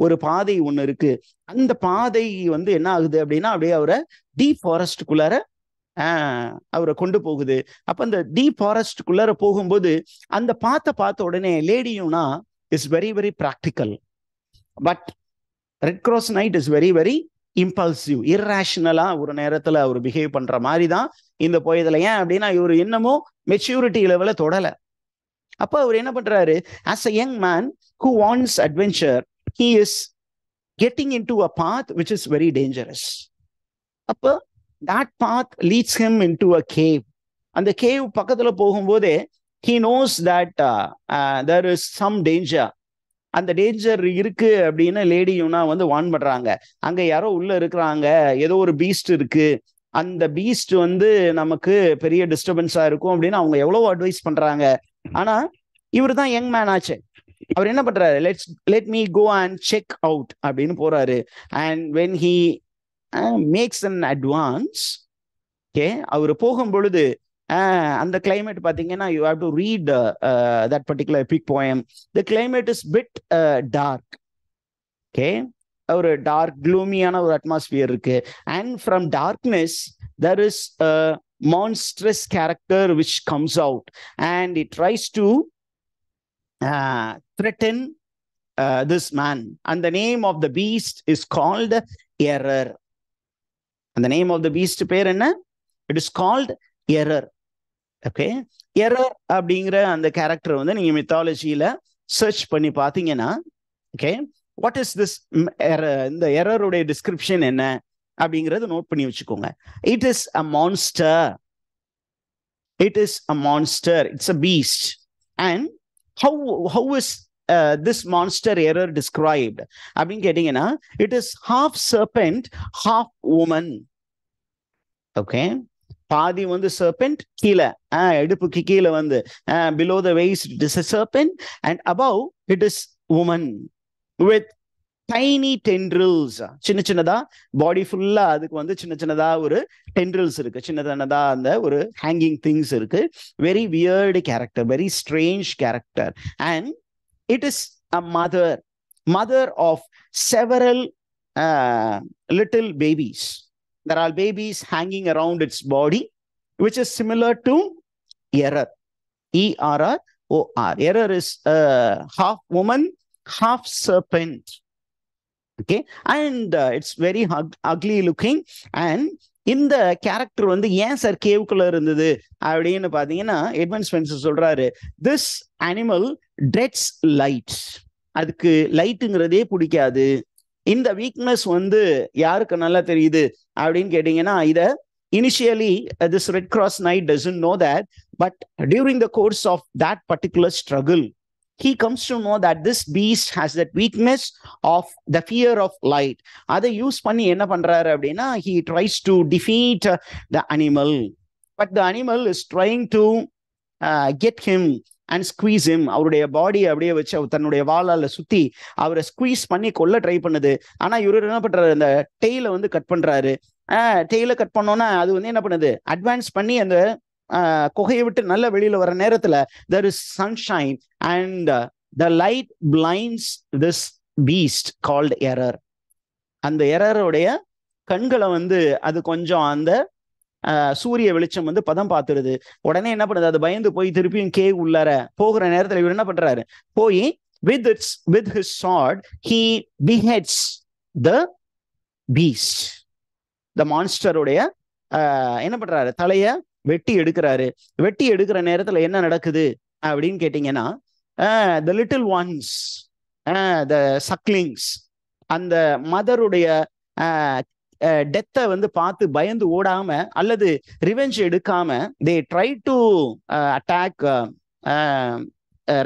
ஒரு பாதை ஒண்ணு இருக்கு. அந்த பாதை வந்து என்ன ஆகுது அப்படின்னா, அப்படியே அவரை டீப் ஃபாரஸ்டுக்குள்ளார அவரை கொண்டு போகுது. அப்ப அந்த டீப் ஃபாரஸ்டுக்குள்ளார போகும்போது அந்த பார்த்த உடனே லேடியும்னா is very very practical, but red cross night is very very impulsive, இர்ரேஷனலா ஒரு நேரத்துல அவர் பிஹேவ் பண்ற மாதிரி தான் இந்த போயதுல. ஏன் அப்படின்னா, இவர் இன்னமும் மெச்சூரிட்டி லெவல தொடல. அப்ப அவர் என்ன பண்றாரு, as a young man who wants adventure, he is getting into a path which is very dangerous. அப்ப that path leads him into a cave. அந்த கேவ் பக்கத்துல போகும்போதே he knows that there is some danger. அந்த danger இருக்கு அப்படின்னு லேடியும்னா வந்து warn பண்றாங்க. அங்க யாரோ உள்ள இருக்கிறாங்க, ஏதோ ஒரு பீஸ்ட் இருக்கு, அந்த பீஸ்ட் வந்து நமக்கு பெரிய டிஸ்டர்பன்ஸா இருக்கும் அப்படின்னு அவங்க எவ்வளவோ அட்வைஸ் பண்றாங்க. ஆனா இவர் தான் யங் மேன் ஆச்சு. அவர் என்ன பண்றாரு, let me go and check out அப்படின்னு போறாரு. and when he makes an advance, okay, அவர் போகும் பொழுது அந்த கிளைமேட் பாத்தீங்கன்னா, you have to read that particular epic poem. The climate is bit dark, okay, ஒரு டார்க் க்ளூமியான ஒரு அட்மாஸ்பியர் இருக்கு. and from darkness there is a monstrous character which comes out and it tries to threaten this man. And the name of the beast is called Error. And the name of the beast பேர் என்ன? It is called Error. Okay, error அப்படிங்கிற அந்த character வந்து நீங்க மித்தாலஜியில search பண்ணி பார்த்தீங்கன்னா, okay, what is this error, இந்த எரருடைய description என்ன அப்படிங்கறது நோட் பண்ணி வச்சுக்கோங்க. It is a monster, it is a monster, it's a Beast. And how is this monster error described அப்படின்னு கேட்டீங்கன்னா, it is half serpent half woman. Okay, பாதி வந்து serpent, கீழே இடுப்புக்கு கீழே வந்து below the waist it is a serpent and above it is woman with tiny tendrils. சின்னதா பாடி ஃபுல்லா அதுக்கு வந்து சின்னதா ஒரு டென்ட்ரில்ஸ் இருக்கு, சின்னதா அந்த ஒரு ஹேங்கிங் திங்ஸ் இருக்கு. Very weird character, very strange character. And it is a mother of several little babies. There are babies hanging around its body which is similar to Error, ERROR. Error is half woman half serpent. Okay, and it's very ugly looking. and இந்த character வந்து ஏன் sir கேவுக்குள்ள இருந்தது அப்படின்னு பாத்தீங்கன்னா, Edmund Spencer சொல்றாரு, this animal dreads light. அதுக்கு லைட்டுங்கிறதே பிடிக்காது. இந்த வீக்னஸ் வந்து யாருக்கு நல்லா தெரியுது அப்படின்னு கேட்டீங்கன்னா, இத initially this Red Cross Knight doesn't know that, but during the course of that particular struggle he comes to know that this beast has that weakness of the fear of light. அதை use பண்ணி என்ன பண்றாரு அப்படின்னா, he tries to defeat the animal, but the animal is trying to get him and squeeze him. அவருடைய பாடி அப்படியே வச்சு தன்னுடைய வாளால சுத்தி அவரை ஸ்குவீஸ் பண்ணி கொல்ல ட்ரை பண்ணுது. ஆனா இவரு என்ன பண்றாரு, அந்த டெய்ல வந்து கட் பண்றாரு. டெய்ல கட் பண்ணோன்னா அது வந்து என்ன பண்ணுது, அட்வான்ஸ் பண்ணி அந்த குகையை விட்டு நல்ல வெளியில வர நேரத்துல there is sunshine and the light blinds this beast called error. அந்த எரருடைய கண்களை வந்து அது கொஞ்சம் அந்த சூரிய வெளிச்சம் வந்து பதம் பார்த்துடுது. உடனே என்ன பண்ணுது, அது பயந்து போய் திருப்பியும் கேவ் உள்ளார போகிற நேரத்துல இவர் என்ன பண்றாரு, போய் with his sword he beheads the beast. the monster உடைய என்ன பண்றாரு, தலைய வெட்டி எடுக்கிறாரு. வெட்டி எடுக்கிற நேரத்துல என்ன நடக்குது அப்படின்னு கேட்டீங்கன்னா, the little ones, the sucklings, அந்த மதருடைய டெத்தை வந்து பார்த்து பயந்து ஓடாம அல்லது ரிவெஞ்ச் எடுக்காம they try to attack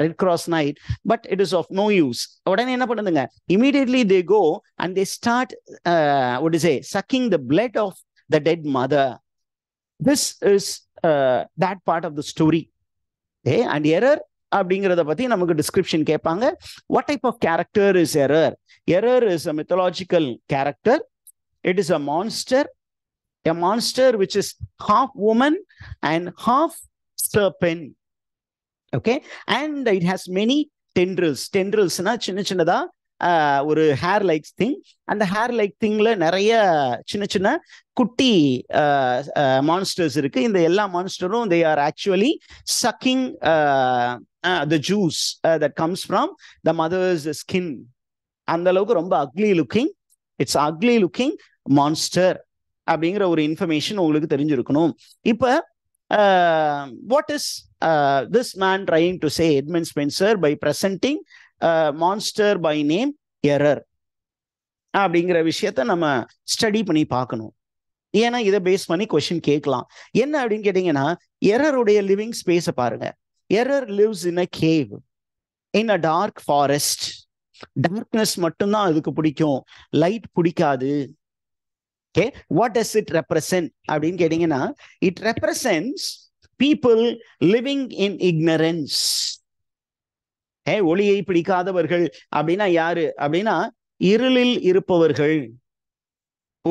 Red Cross Knight, but it is of no use. உடனே என்ன பண்ணுதுங்க, immediately they go and they start sucking the blood of the dead mother. This is that part of the story. Okay? And error அப்படிங்கிறத பத்தி நமக்கு description கேட்பாங்க. What type of character is error? Error is a mythological character. It is a monster which is half woman and half serpent. Okay, and it has many tendrils. Tendrils-na சின்ன சின்னதா ஒரு hair like thing. அந்த hair like திங்ல நிறைய சின்ன சின்ன குட்டி monsters இருக்கு. இந்த எல்லா மான்ஸ்டரும் they are actually sucking the juice that comes from the mother's skin. அந்த அளவுக்கு ரொம்ப ugly looking, it's ugly looking monster அப்படிங்கிற ஒரு இன்ஃபர்மேஷன் உங்களுக்கு தெரிஞ்சிருக்கணும். இப்ப what is this man trying to say, Edmund Spencer, by presenting monster by name error அப்படிங்கிற விஷயத்த நம்ம ஸ்டடி பண்ணி பார்க்கணும். ஏன்னா இதை பேஸ் பண்ணி கொஸ்டின் கேட்கலாம். என்ன அப்படின்னு கேட்டீங்கன்னா, எரருடைய லிவிங் ஸ்பேஸை பாருங்க. Error lives in a cave, in a dark forest. Darkness மட்டும்தான் அதுக்கு பிடிக்கும், லைட் பிடிக்காது. Okay, what does it represent அப்படின்னு கேட்டீங்கன்னா, it represents people living in ignorance. ஒளியை பிடிக்காதவர்கள் அப்படின்னா யாரு அப்படின்னா, இருளில் இருப்பவர்கள்,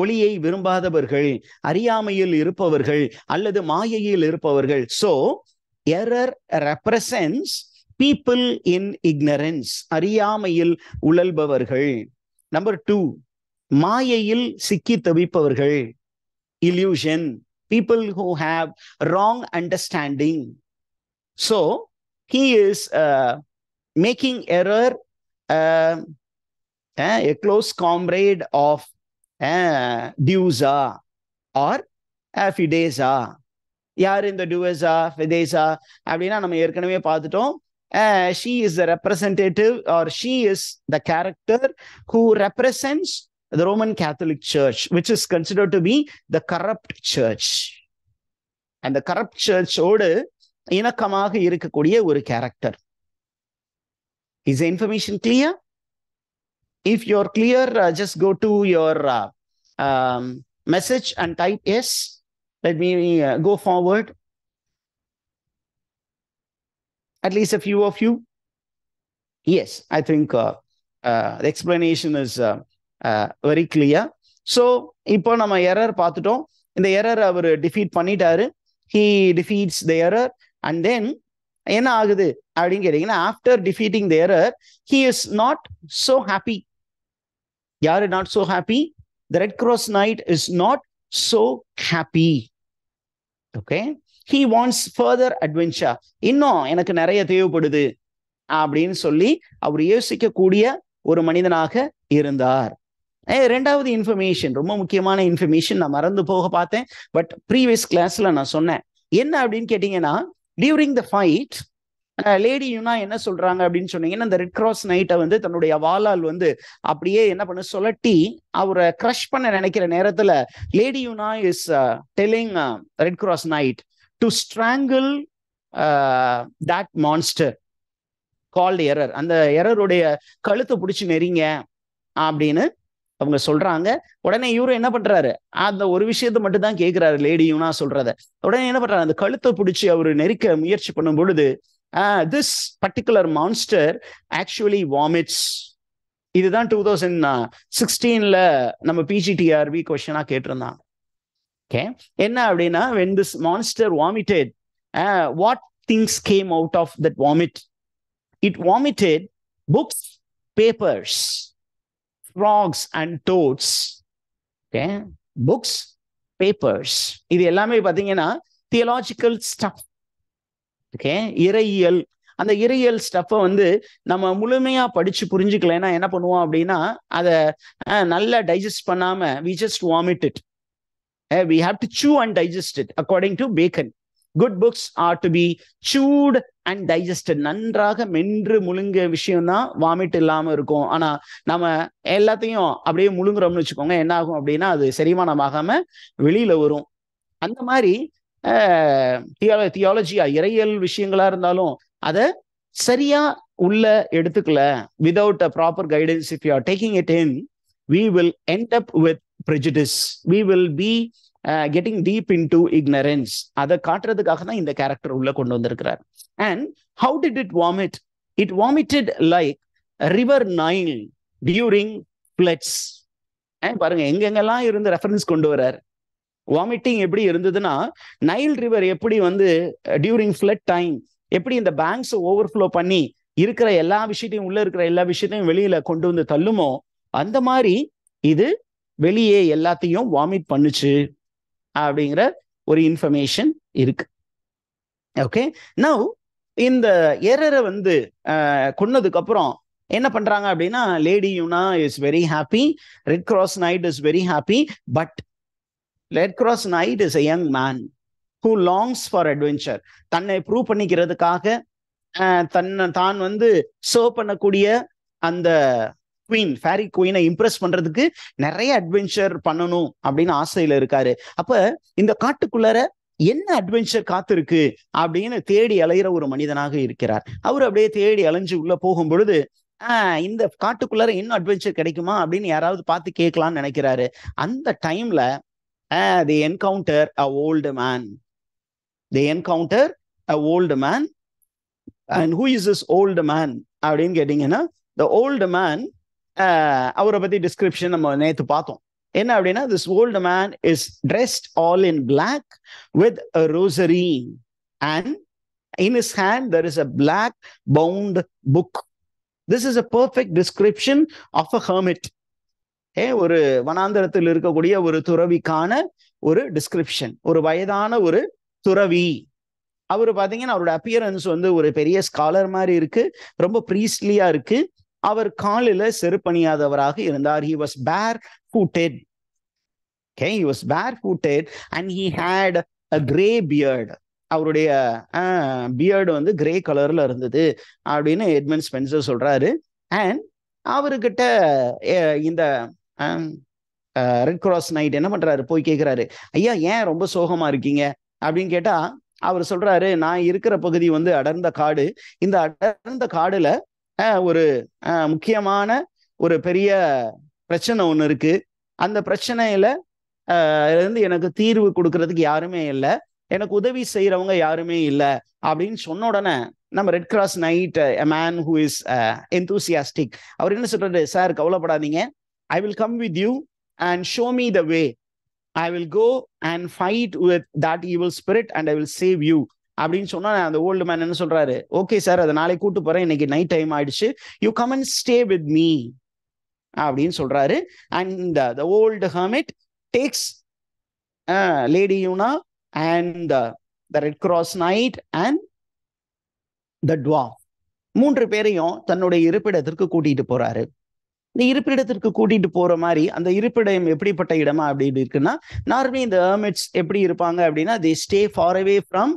ஒளியை விரும்பாதவர்கள், அறியாமையில் இருப்பவர்கள் அல்லது மாயையில் இருப்பவர்கள். So error represents people in ignorance, அறியாமையில் உழல்பவர்கள். Number 2, மாயையில் சிக்கி தவிப்பவர்கள், illusion, people who have wrong understanding. So he is making error a close comrade of Duza or Fidesa. யார் இந்த Duza, Fidesa அப்படின்னா நம்ம ஏற்கனவே பார்த்துட்டோம். She is the representative, or she is the character who represents the Roman Catholic Church, which is considered to be the corrupt church. And the corrupt church ஓடு இணக்கமாக இருக்கக்கூடிய ஒரு character. Is the information clear? If you're clear, just go to your message and type yes. Let me go forward. At least a few of you. Yes, I think the explanation is very clear. So இப்போ நம்ம error பார்த்துட்டோம். இந்த error அவர் defeat பண்ணிட்டாரு. He defeats the error, and then என்ன ஆகுது அப்படின்னு கேட்டீங்கன்னா, after defeating the error he is not so happy. யாரு not so happy? The Red Cross Knight is not so happy. Okay, he wants further adventure. இன்னும் எனக்கு நிறைய தேவைப்படுது அப்படின்னு சொல்லி அவர் யோசிக்கக்கூடிய ஒரு மனிதனாக இருந்தார். ரெண்டாவது இன்ஃபர்மேஷன், ரொம்ப முக்கியமான இன்ஃபர்மேஷன், நான் மறந்து போக பார்த்தேன், பட் ப்ரீவியஸ் கிளாஸ்ல நான் சொன்னேன். என்ன அப்படின்னு கேட்டீங்கன்னா, டியூரிங் த ஃபைட் லேடி யூனா என்ன சொல்றாங்க அப்படின்னு சொன்னீங்கன்னா, இந்த ரெட் கிராஸ் நைட்டை வந்து தன்னுடைய வாளால் வந்து அப்படியே என்ன பண்ண சொல்லட்டி அவரை கிரஷ் பண்ண நினைக்கிற நேரத்துல lady Una is telling red cross knight to strangle that monster called Error, அந்த எரருடைய கழுத்தை பிடிச்சி நெறிங்க அப்படின்னு அவங்க சொல்றாங்க. உடனே இவரும் என்ன பண்றாரு, அந்த ஒரு விஷயத்தை மட்டும் தான் கேட்கிறாரு லேடி யூனா சொல்றத. உடனே என்ன பண்றாரு, அந்த கழுத்தை பிடிச்சி அவரு நெரிக்க முயற்சி பண்ணும் பொழுது this particular monster actually vomits. இதுதான் 2016ல நம்ம பிஜிடிஆர்பி கொஸ்டினா கேட்டிருந்தாங்க. ஓகே, என்ன அப்படின்னா, when this monster vomited, what things came out of that vomit? It vomited books, papers, frogs and toads. Okay, books, papers, இது எல்லாமே பாத்தீங்கன்னா தியலாஜிக்கல் ஸ்டஃப். ஓகே, இறையியல். அந்த இறையியல் ஸ்டஃப்பை வந்து நம்ம முழுமையா படிச்சு புரிஞ்சுக்கலைன்னா என்ன பண்ணுவோம் அப்படின்னா, அதை நல்லா டைஜஸ்ட் பண்ணாம we just vomit it. We have to chew and digest it according to Bacon. Good books are to be chewed and digested. நன்றாக மென்று முழுங்க விஷயம் தான் வாமிட் இல்லாம இருக்கும். ஆனா நம்ம எல்லாத்தையும் அப்படியே முழுங்குறோம்னு வச்சுக்கோங்க, என்ன ஆகும் அப்படின்னா அது செரிமானம் ஆகாம வெளியில வரும். அந்த மாதிரி தியாலஜியா இறையியல் விஷயங்களா இருந்தாலும் அதை சரியா உள்ள எடுத்துக்கல, without a proper guidance, if you are taking it in, we will end up with prejudice. We will be getting deep into ignorance. அதை காட்டுறதுக்காக தான் இந்த கேரக்டர் உள்ள கொண்டு வந்திருக்கிறார். And how did it vomit? It vomited like river Nile during floods. பாருங்க எங்கெங்கெல்லாம் இருந்து ரெஃபரன்ஸ் கொண்டு வர்றார். வாமிட்டிங் எப்படி இருந்ததுன்னா, நைல் ரிவர் எப்படி வந்து டியூரிங் ஃப்ளட் டைம் எப்படி இந்த பேங்க்ஸ் ஓவர்ஃப்ளோ பண்ணி இருக்கிற எல்லா விஷயத்தையும், உள்ள இருக்கிற எல்லா விஷயத்தையும் வெளியில கொண்டு வந்து தள்ளுமோ, அந்த மாதிரி இது வெளியே எல்லாத்தையும் வாமிட் பண்ணுச்சு அப்படிங்கிற ஒரு இன்ஃபர்மேஷன் இருக்கு. ஓகே, நவ் இந்த எரரை வந்து கொன்னதுக்கு அப்புறம் என்ன பண்றாங்க அப்படின்னா, lady Una is very happy, red cross night is very happy, but red cross night is a young man who longs for adventure. தன்னை ப்ரூவ் பண்ணிக்கிறதுக்காக தான் வந்து சர்வ் பண்ணக்கூடிய அந்த குவீன், ஃபேரி குவீனை இம்ப்ரெஸ் பண்றதுக்கு நிறைய அட்வென்ச்சர் பண்ணணும் அப்படின்னு ஆசையில இருக்காரு. அப்ப இந்த காட்டுக்குள்ளார என்ன அட்வென்ச்சர் காத்திருக்கு அப்படின்னு தேடி அலைகிற ஒரு மனிதனாக இருக்கிறார். அவர் அப்படியே தேடி அலைஞ்சு உள்ள போகும் பொழுது இந்த காட்டுக்குள்ளார இன்னும் அட்வென்ச்சர் கிடைக்குமா அப்படின்னு யாராவது பார்த்து கேட்கலாம்னு நினைக்கிறாரு. அந்த டைம்ல they encounter a old man. They encounter a old man. And who is this old man அப்படின்னு கேட்டீங்கன்னா, the old man, அவரை பத்தி டிஸ்கிரிப்ஷன் நம்ம நேத்து பார்த்தோம். என்ன அப்படின்னா, this old man is dressed all in black with a rosary, and in his hand there is a black bound book. This is a perfect description of a hermit. ஒரு வனாந்தரத்தில் இருக்கக்கூடிய ஒரு துறவிக்கான ஒரு டிஸ்கிரிப்ஷன். ஒரு வயதான ஒரு துறவி. அவரு பாத்தீங்கன்னா அவரோட அப்பியரன்ஸ் வந்து ஒரு பெரிய ஸ்காலர் மாதிரி இருக்கு, ரொம்ப ப்ரீஸ்ட்லியா இருக்கு. அவர் காலில செருப்பணியாதவராக இருந்தார். he was barefooted. Okay, he was barefooted and he had a gray beard. அவருடைய பியர்டு வந்து கிரே கலர்ல இருந்தது அப்படின்னு எட்மண்ட் ஸ்பென்சர் சொல்றாரு. அண்ட் அவர்கிட்ட இந்த ரெட் கிராஸ் நைட் என்ன பண்றாரு, போய் கேட்கிறாரு, ஐயா ஏன் ரொம்ப சோகமா இருக்கீங்க அப்படின்னு கேட்டா, அவர் சொல்றாரு, நான் இருக்கிற பகுதி வந்து அடர்ந்த காடு. இந்த அடர்ந்த காடுல ஒரு முக்கியமான ஒரு பெரிய பிரச்சனை ஒண்ணு இருக்கு. அந்த பிரச்சனையில இருந்து எனக்கு தீர்வு கொடுக்கறதுக்கு யாருமே இல்லை, எனக்கு உதவி செய்யறவங்க யாருமே இல்லை அப்படின்னு சொன்ன உடனே நம்ம red cross night, a man who is enthusiastic, அவர் என்ன சொல்றாரு, சார் கவலைப்படாதீங்க, I will come with you and show me the way. I will go and fight with that evil spirit and I will save you அப்படின்னு சொன்னா, அந்த old man என்ன சொல்றாரு, okay sir, அதை நாளைக்கு கூட்டு போறேன், இன்னைக்கு நைட் டைம் ஆயிடுச்சு, you come and stay with me அப்படின்னு சொல்றாரு. And the old hermit takes Lady Yuna and the Red Cross Knight and the dwarf, மூன்று பேரையும் தன்னுடைய இருப்பிடத்திற்கு கூட்டிட்டு போறாரு. இந்த இருப்பிடத்திற்கு கூட்டிட்டு போற மாதிரி அந்த இருப்பிடம் எப்படிப்பட்ட இடமா அப்படின்னு இருக்குன்னா, நார்மலி இந்த ஹெர்மிட்ஸ் எப்படி இருப்பாங்க அப்படின்னா, they stay far away from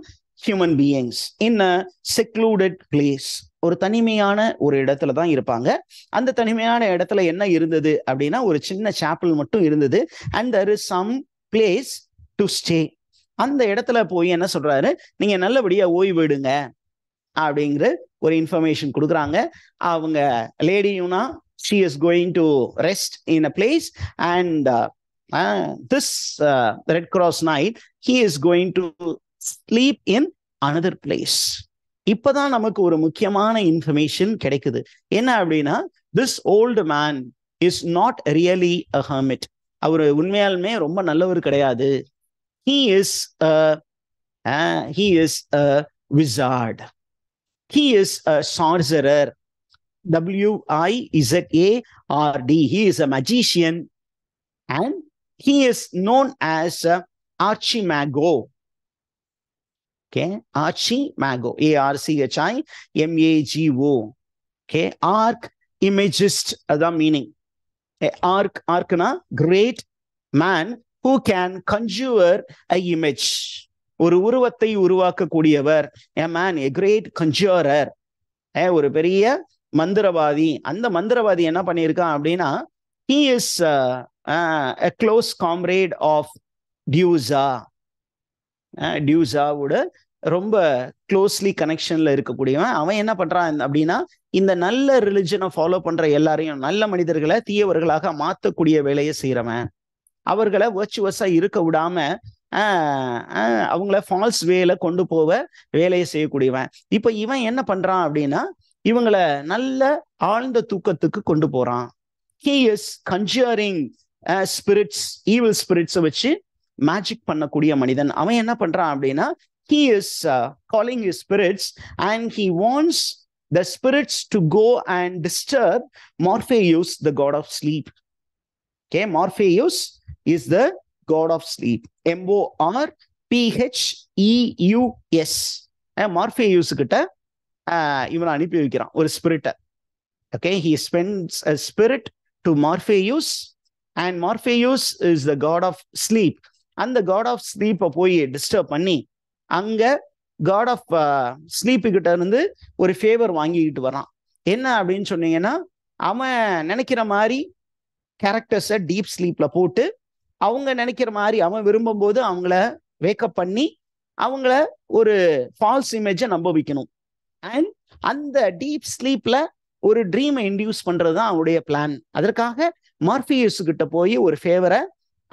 human beings in a secluded place. ஒரு தனிமையான ஒரு இடத்துல தான் இருப்பாங்க. அந்த தனிமையான இடத்துல என்ன இருந்தது அப்படின்னா, ஒரு சின்ன சாப்பல் மட்டும் இருந்தது. and there is some place to stay. அந்த இடத்துல போய் என்ன சொல்றாரு, நீங்க நல்லபடியா ஓய்வு எடுங்க, அப்படிங்கிற ஒரு இன்ஃபர்மேஷன் கொடுக்குறாங்க. அவங்க lady யூனா she is going to rest in a place and this Red Cross Knight, he is going to sleep in another place. இப்பதான் நமக்கு ஒரு முக்கியமான இன்ஃபர்மேஷன் கிடைக்குது. என்ன அப்படின்னா, this old man is not really a hermit. அவர் உண்மையாலுமே ரொம்ப நல்லவர் கிடையாது. he is a wizard. He is a sorcerer. WIZARD. He is a magician and he is known as Archimago. Okay, Archimago. ARCHIMAGO. Okay, Archimagist. That's meaning. Archna, great man who can conjure a image. ஒரு உருவத்தை உருவாக்கக்கூடியவர். A man, a great conjurer. ஒரு பெரிய மந்திரவாதி. அந்த மந்திரவாதி என்ன பண்ணியிருக்கான் அப்படின்னா, he is a close comrade of Dieuza. டியூசாவோட ரொம்ப க்ளோஸ்லி கனெக்ஷன்ல இருக்கக்கூடியவன். அவன் என்ன பண்றான் அப்படின்னா, இந்த நல்ல ரிலிஜனை ஃபாலோ பண்ற எல்லாரையும், நல்ல மனிதர்களை தீயவர்களாக மாற்றக்கூடிய வேலையை செய்யறவன். அவர்களை வர்ச்சுவஸா இருக்க விடாம அவங்கள ஃபால்ஸ் வேல கொண்டு போக வேலையை செய்யக்கூடியவன். இப்ப இவன் என்ன பண்றான் அப்படின்னா, இவங்களை நல்ல ஆழ்ந்த தூக்கத்துக்கு கொண்டு போறான். he is conjuring spirits, evil spirits வச்சு மேஜிக் பண்ணக்கூடிய மனிதன். அவன் என்ன பண்றான் அப்படின்னா, he is calling his spirits and he wants the spirits to go and disturb Morpheus, the god of sleep. Okay, Morpheus is the god of sleep. MORPHEUS. மார்பேயூஸ் கிட்ட இவனை அனுப்பி வைக்கிறான் ஒரு ஸ்பிரிட்டை. Okay, he spends a spirit to Morpheus and Morpheus is the god of sleep. அந்த god of sleep போய் disturb பண்ணி அங்க god of sleep கிட்ட இருந்து ஒரு ஃபேவர் வாங்கிக்கிட்டு வரான். என்ன அப்படின்னு சொன்னீங்கன்னா, அவன் நினைக்கிற மாதிரி கேரக்டர்ஸை டீப் ஸ்லீப்ல போட்டு அவங்க நினைக்கிற மாதிரி அவன் விரும்பும் போது அவங்கள வேக்கப் பண்ணி அவங்கள ஒரு ஃபால்ஸ் இமேஜை நம்ப வைக்கணும். அண்ட் அந்த டீப் ஸ்லீப்ல ஒரு ட்ரீமை இன்டியூஸ் பண்றதுதான் அவனுடைய பிளான். அதற்காக மார்பியஸ் கிட்ட போய் ஒரு ஃபேவரை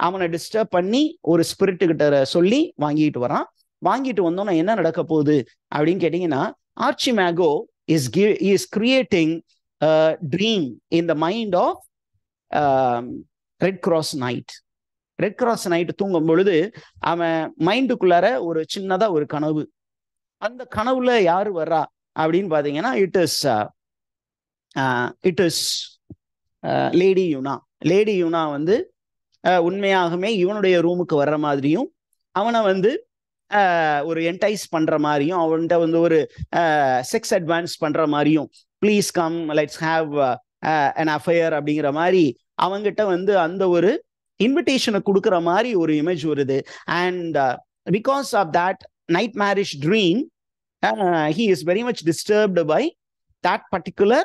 அவனை டிஸ்டர்ப் பண்ணி ஒரு ஸ்பிரிட்டு கிட்ட சொல்லி வாங்கிட்டு வரான். வாங்கிட்டு வந்தோம்னா என்ன நடக்க போகுது அப்படின்னு கேட்டீங்கன்னா, Archimago is creating dream in the mind of red cross knight. Red cross knight தூங்கும் பொழுது அவன் மைண்டுக்குள்ளார ஒரு சின்னதா ஒரு கனவு. அந்த கனவுல யாரு வர்றா அப்படின்னு பாத்தீங்கன்னா, இட் இஸ் லேடி யூனா. லேடி யூனா வந்து உண்மையாகவே இவனுடைய ரூமுக்கு வர்ற மாதிரியும் அவனை வந்து ஒரு என்டைஸ் பண்ற மாதிரியும் அவன்கிட்ட வந்து ஒரு செக்ஸ் அட்வான்ஸ் பண்ற மாதிரியும், please come let's have an affair அப்படிங்கிற மாதிரி அவங்கிட்ட வந்து அந்த ஒரு இன்விடேஷனை கொடுக்குற மாதிரி ஒரு இமேஜ் வருது. And because of that nightmarish dream, he is very much disturbed by that particular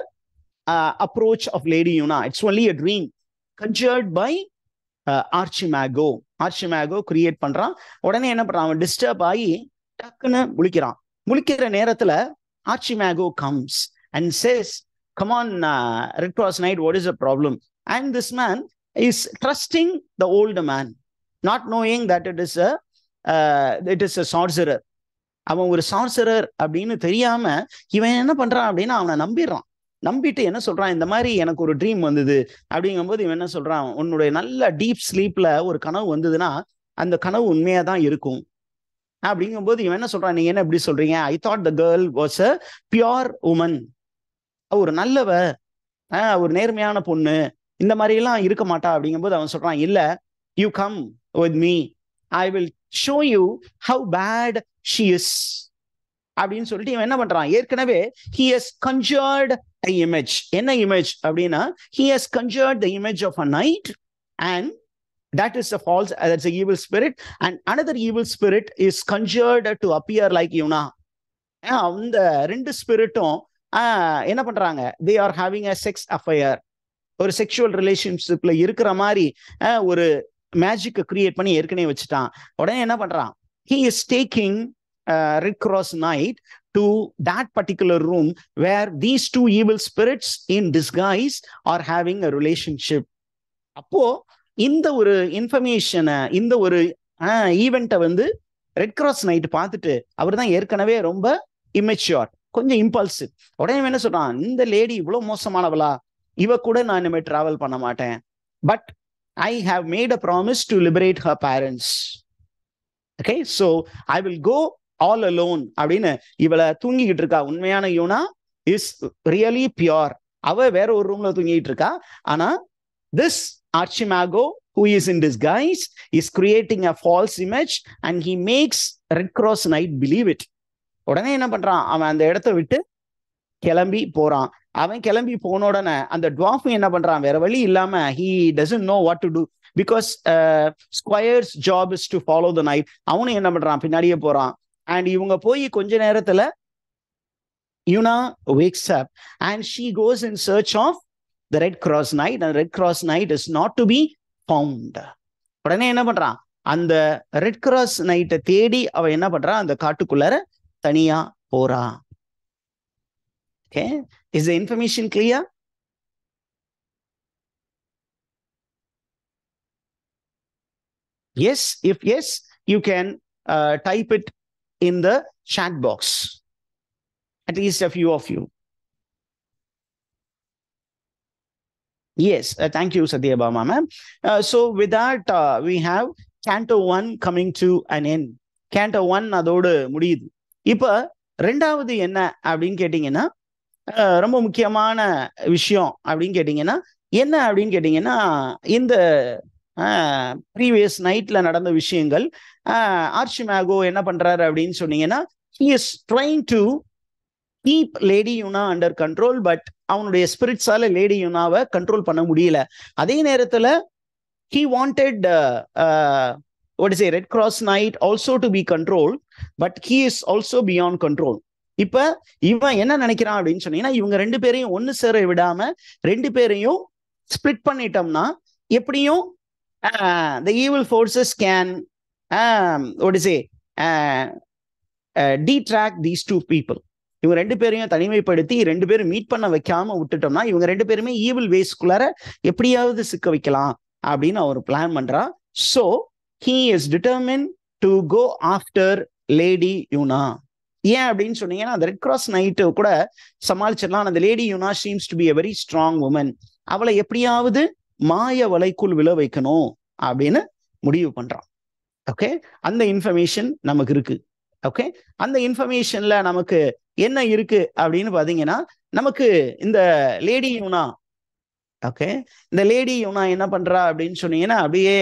approach of Lady Yuna. It's only a dream conjured by Archimago. Archimago create பண்றான். உடனே என்ன பண்றான், அவன் டிஸ்டர்ப் ஆகி டக்குன்னு முழிக்கிறான். முழிக்கிற நேரத்துல Archimago comes and says, come on, Red Cross Knight, what is the problem? And this man is trusting the old man, not knowing that it is a sorcerer. அவன் ஒரு சார்சரர் அப்படின்னு தெரியாம இவன் என்ன பண்றான் அப்படின்னா அவனை நம்பிடுறான். நம்பிட்டு என்ன சொல்றான், இந்த மாதிரி எனக்கு ஒரு ட்ரீம் வந்தது அப்படிங்கும்போது இவன் என்ன சொல்றான், உன்னுடைய நல்ல டீப் ஸ்லீப்ல ஒரு கனவு வந்ததுன்னா அந்த கனவு உண்மையா தான் இருக்கும் அப்படிங்கும்போது இவன் என்ன சொல்றான், நீங்க என்ன எப்படி சொல்றீங்க, I thought the girl was a pure woman, ஒரு நல்லவ, ஒரு நேர்மையான பொண்ணு, இந்த மாதிரி எல்லாம் இருக்க மாட்டா அப்படிங்கும்போது அவன் சொல்றான், இல்ல, you come with me, I will show you how bad she is அப்படின்னு சொல்லிட்டு இவன் என்ன பண்றான், ஏற்கனவே he has conjured an image. என்ன இமேஜ் அப்படின்னா, he has conjured the image of a knight and that is a false, that's a evil spirit, and another evil spirit is conjured to appear like Yuna. அந்த ரெண்டு ஸ்பிரிட்டும் என்ன பண்றாங்க, they are having a sex affair, ஒரு sexual ரிலேஷன்ஷிப்ல இருக்கிற மாதிரி ஒரு மேஜிக்கை create பண்ணி ஏற்கனவே வச்சுட்டான். உடனே என்ன பண்றான், he is taking Red Cross Knight to that particular room where these two evil spirits in disguise are having a relationship. அப்போ இந்த ஒரு இன்ஃபர்மேஷனை, இந்த ஒரு ஈவெண்ட்டை வந்து ரெட் கிராஸ் நைட் பார்த்துட்டு அவர் தான் ஏற்கனவே ரொம்ப இமெச்சூர், கொஞ்சம் இம்பல்சிவ். உடனே என்ன சொல்றான், இந்த லேடி இவ்வளவு மோசமானவளா, இவ கூட நான் இனிமேல் டிராவல் பண்ண மாட்டேன். But I have made a promise to liberate her parents. Okay, so I will go all alone. அப்படின்னு இவளை தூங்கிக்கிட்டு இருக்கா. உண்மையான யூனா இஸ் ரியலி பியோர். அவ வேற ஒரு ரூம்ல தூங்கிட்டு இருக்கா. ஆனா this Archimago, who is in disguise, is creating a false image and he makes Red Cross Knight believe it. உடனே என்ன பண்றான், அவன் அந்த இடத்த விட்டு கிளம்பி போறான். அவன் கிளம்பி போன உடனே அந்த டுவார்ஃப் என்ன பண்றான், வேற வழி இல்லாம he doesn't know what to do because Squire's job is to follow the night. அவனும் என்ன பண்றான், பின்னாடியே போறான். and இவங்க போய் கொஞ்ச நேரத்துல Yuna wakes up and she goes in search of the Red Cross Knight, and Red Cross Knight is not to be found. உடனே என்ன பண்றான், அந்த ரெட் கிராஸ் நைட்டை தேடி அவ என்ன பண்றான், அந்த காட்டுக்குள்ளார தனியா போறா. Okay, is the information clear? Yes, if yes, you can type it in the chat box, at least a few of you. Yes, thank you Satyabama ma'am. So with that we have Canto 1 coming to an end. Canto 1 அதோடு முடியுது. இப்ப ரெண்டாவது என்ன அப்படின்னு கேட்டீங்கன்னா, ரொம்ப முக்கியமான விஷயம் அப்படின்னு கேட்டீங்கன்னா என்ன அப்படின்னு கேட்டீங்கன்னா, இந்த ப்ரீவியஸ் நைட்ல நடந்த விஷயங்கள். ஆர்ச்சிமேகோ என்ன பண்றாரு அப்படின்னு சொன்னீங்கன்னா, he is trying to keep lady Una under control, but அவனுடைய ஸ்பிரிட்ஸால லேடி யூனாவை கண்ட்ரோல் பண்ண முடியல. அதே நேரத்துல he wanted Red Cross Knight also to be controlled, but he is also beyond control. இப்ப இவன் என்ன நினைக்கிறான் அப்படின்னு சொன்னீங்கன்னா, இவங்க ரெண்டு பேரையும் ஒன்னு சேர விடாம ரெண்டு பேரையும் ஸ்பிளிட் பண்ணிட்டோம்னா எப்படியும் the evil forces can detract these two people. இவங்க ரெண்டு பேரையும் தனிமைப்படுத்தி ரெண்டு பேரும் மீட் பண்ண வைக்காம விட்டுட்டோம்னா இவங்க ரெண்டு பேருமே ஈவில் வேஸ்க்குள்ளார எப்படியாவது சிக்க வைக்கலாம் அப்படின்னு அவர் பிளான் பண்றா. So he is determined to go after Lady Yuna. ஏன் அப்படின்னு சொன்னீங்கன்னா, அந்த ரெட் கிராஸ் நைட்டு கூட சமாளிச்சிடலாம். அந்த lady Una seems to be a very strong woman. அவளை எப்படியாவது மாய வலைக்குள் விழ வைக்கணும் அப்படின்னு முடிவு பண்றான். ஓகே, அந்த இன்ஃபர்மேஷன் நமக்கு இருக்கு. ஓகே, அந்த இன்ஃபர்மேஷன்ல நமக்கு என்ன இருக்கு அப்படின்னு பாத்தீங்கன்னா, நமக்கு இந்த லேடி யூனா, ஓகே, இந்த லேடி யூனா என்ன பண்றா அப்படின்னு சொன்னீங்கன்னா, அப்படியே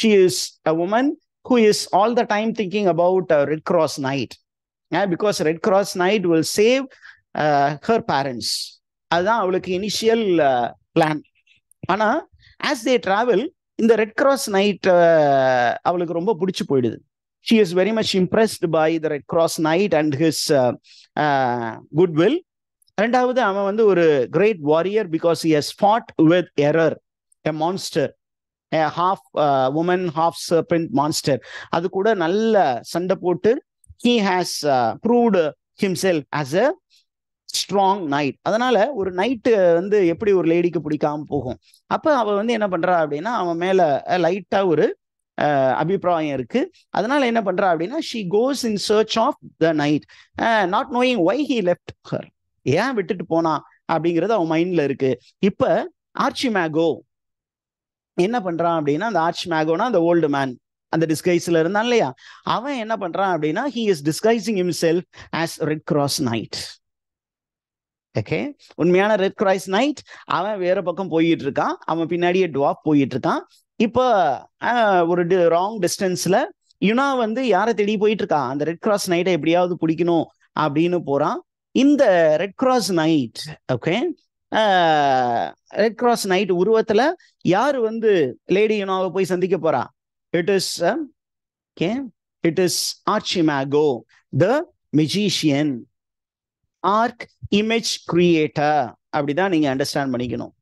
she is a woman who is all the time thinking about Red Cross Knight, because Red Cross Knight will save her parents. அதுதான் அவளுக்கு இனிஷியல் பிளான். ஆனா as they travel, இந்த ரெட் கிராஸ் நைட் அவளுக்கு ரொம்ப பிடிச்சு போயிடுது. She is very much impressed by the Red Cross Knight and his goodwill. ரெண்டாவது, அவன் வந்து ஒரு great warrior because he has fought with error, a monster, a half woman half serpent monster. அது கூட நல்ல சண்டை போட்டு he has proved himself as a strong knight. அதனால ஒரு நைட்டு வந்து எப்படி ஒரு லேடிக்கு பிடிக்காம போகும். அப்ப அவ வந்து என்ன பண்றா அப்படின்னா, அவன் மேல லைட்டா ஒரு அபிப்பிராயம் இருக்கு. அதனால என்ன பண்றா அப்படின்னா, she goes in search of the knight, not knowing why he left her. ஏன் விட்டுட்டு போனா அப்படிங்கிறது அவன் மைண்ட்ல இருக்கு. இப்ப ஆர்ச்சிமேகோ என்ன பண்றான் அப்படின்னா, அந்த ஆர்ச்சிமேகோனா அந்த ஓல்டு மேன், அந்த டிஸ்கைஸ்ல இருந்தான் இல்லையா, அவன் என்ன பண்றான் அப்படின்னா, he is disguising himself as Red Cross Knight. Okay, உண்மையான ரெட் கிராஸ் நைட் அவன் வேற பக்கம் போயிட்டு இருக்கான், அவன் பின்னாடியே டுவார்ஃப் போயிட்டு இருக்கான். இப்போ ஒரு ராங் டிஸ்டன்ஸ்ல யுனா வந்து யாரை தேடி போயிட்டு இருக்கான், அந்த ரெட் கிராஸ் நைட்டை எப்படியாவது பிடிக்கணும் அப்படின்னு போறான். இந்த red cross knight, okay, red cross knight உருவத்துல யாரு வந்து லேடி யுனாவை போய் சந்திக்க போறா? It is okay, it is Archimago, the magician, arch image creator. அப்படிதான் நீங்க அண்டர்ஸ்டாண்ட் பண்ணிக்கணும்.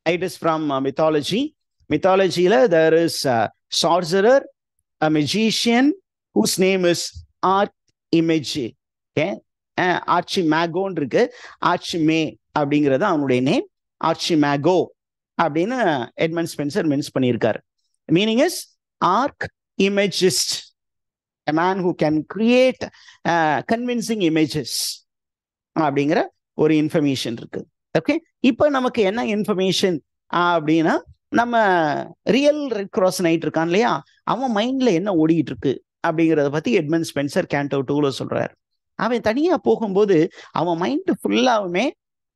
It is from mythology. மித்தாலஜியில there is a sorcerer, a magician whose name is Arch Image. Okay, ஆர்ச்சி மேகோன்னு இருக்கு, ஆர்ச்சி மே அப்படிங்கிறது அவனுடைய நேம், ஆர்ச்சி மேகோ அப்படின்னு எட்மண்ட் ஸ்பென்சர் மென்ஸ் பண்ணியிருக்காரு. Meaning is arch imagist, a man who can create convincing images அப்படிங்கிற ஒரு இன்ஃபர்மேஷன் இருக்கு. ஓகே, இப்போ நமக்கு என்ன இன்ஃபர்மேஷன் அப்படின்னா, நம்ம ரியல் ரெட் கிராஸ் நைட் இருக்கான் இல்லையா, அவன் மைண்ட்ல என்ன ஓடிட்டு இருக்கு அப்படிங்கிறத பத்தி எட்மண்ட் ஸ்பென்சர் கேண்டோ 2ல சொல்றாரு. அவன் தனியா போகும்போது அவன் மைண்ட் ஃபுல்லாவுமே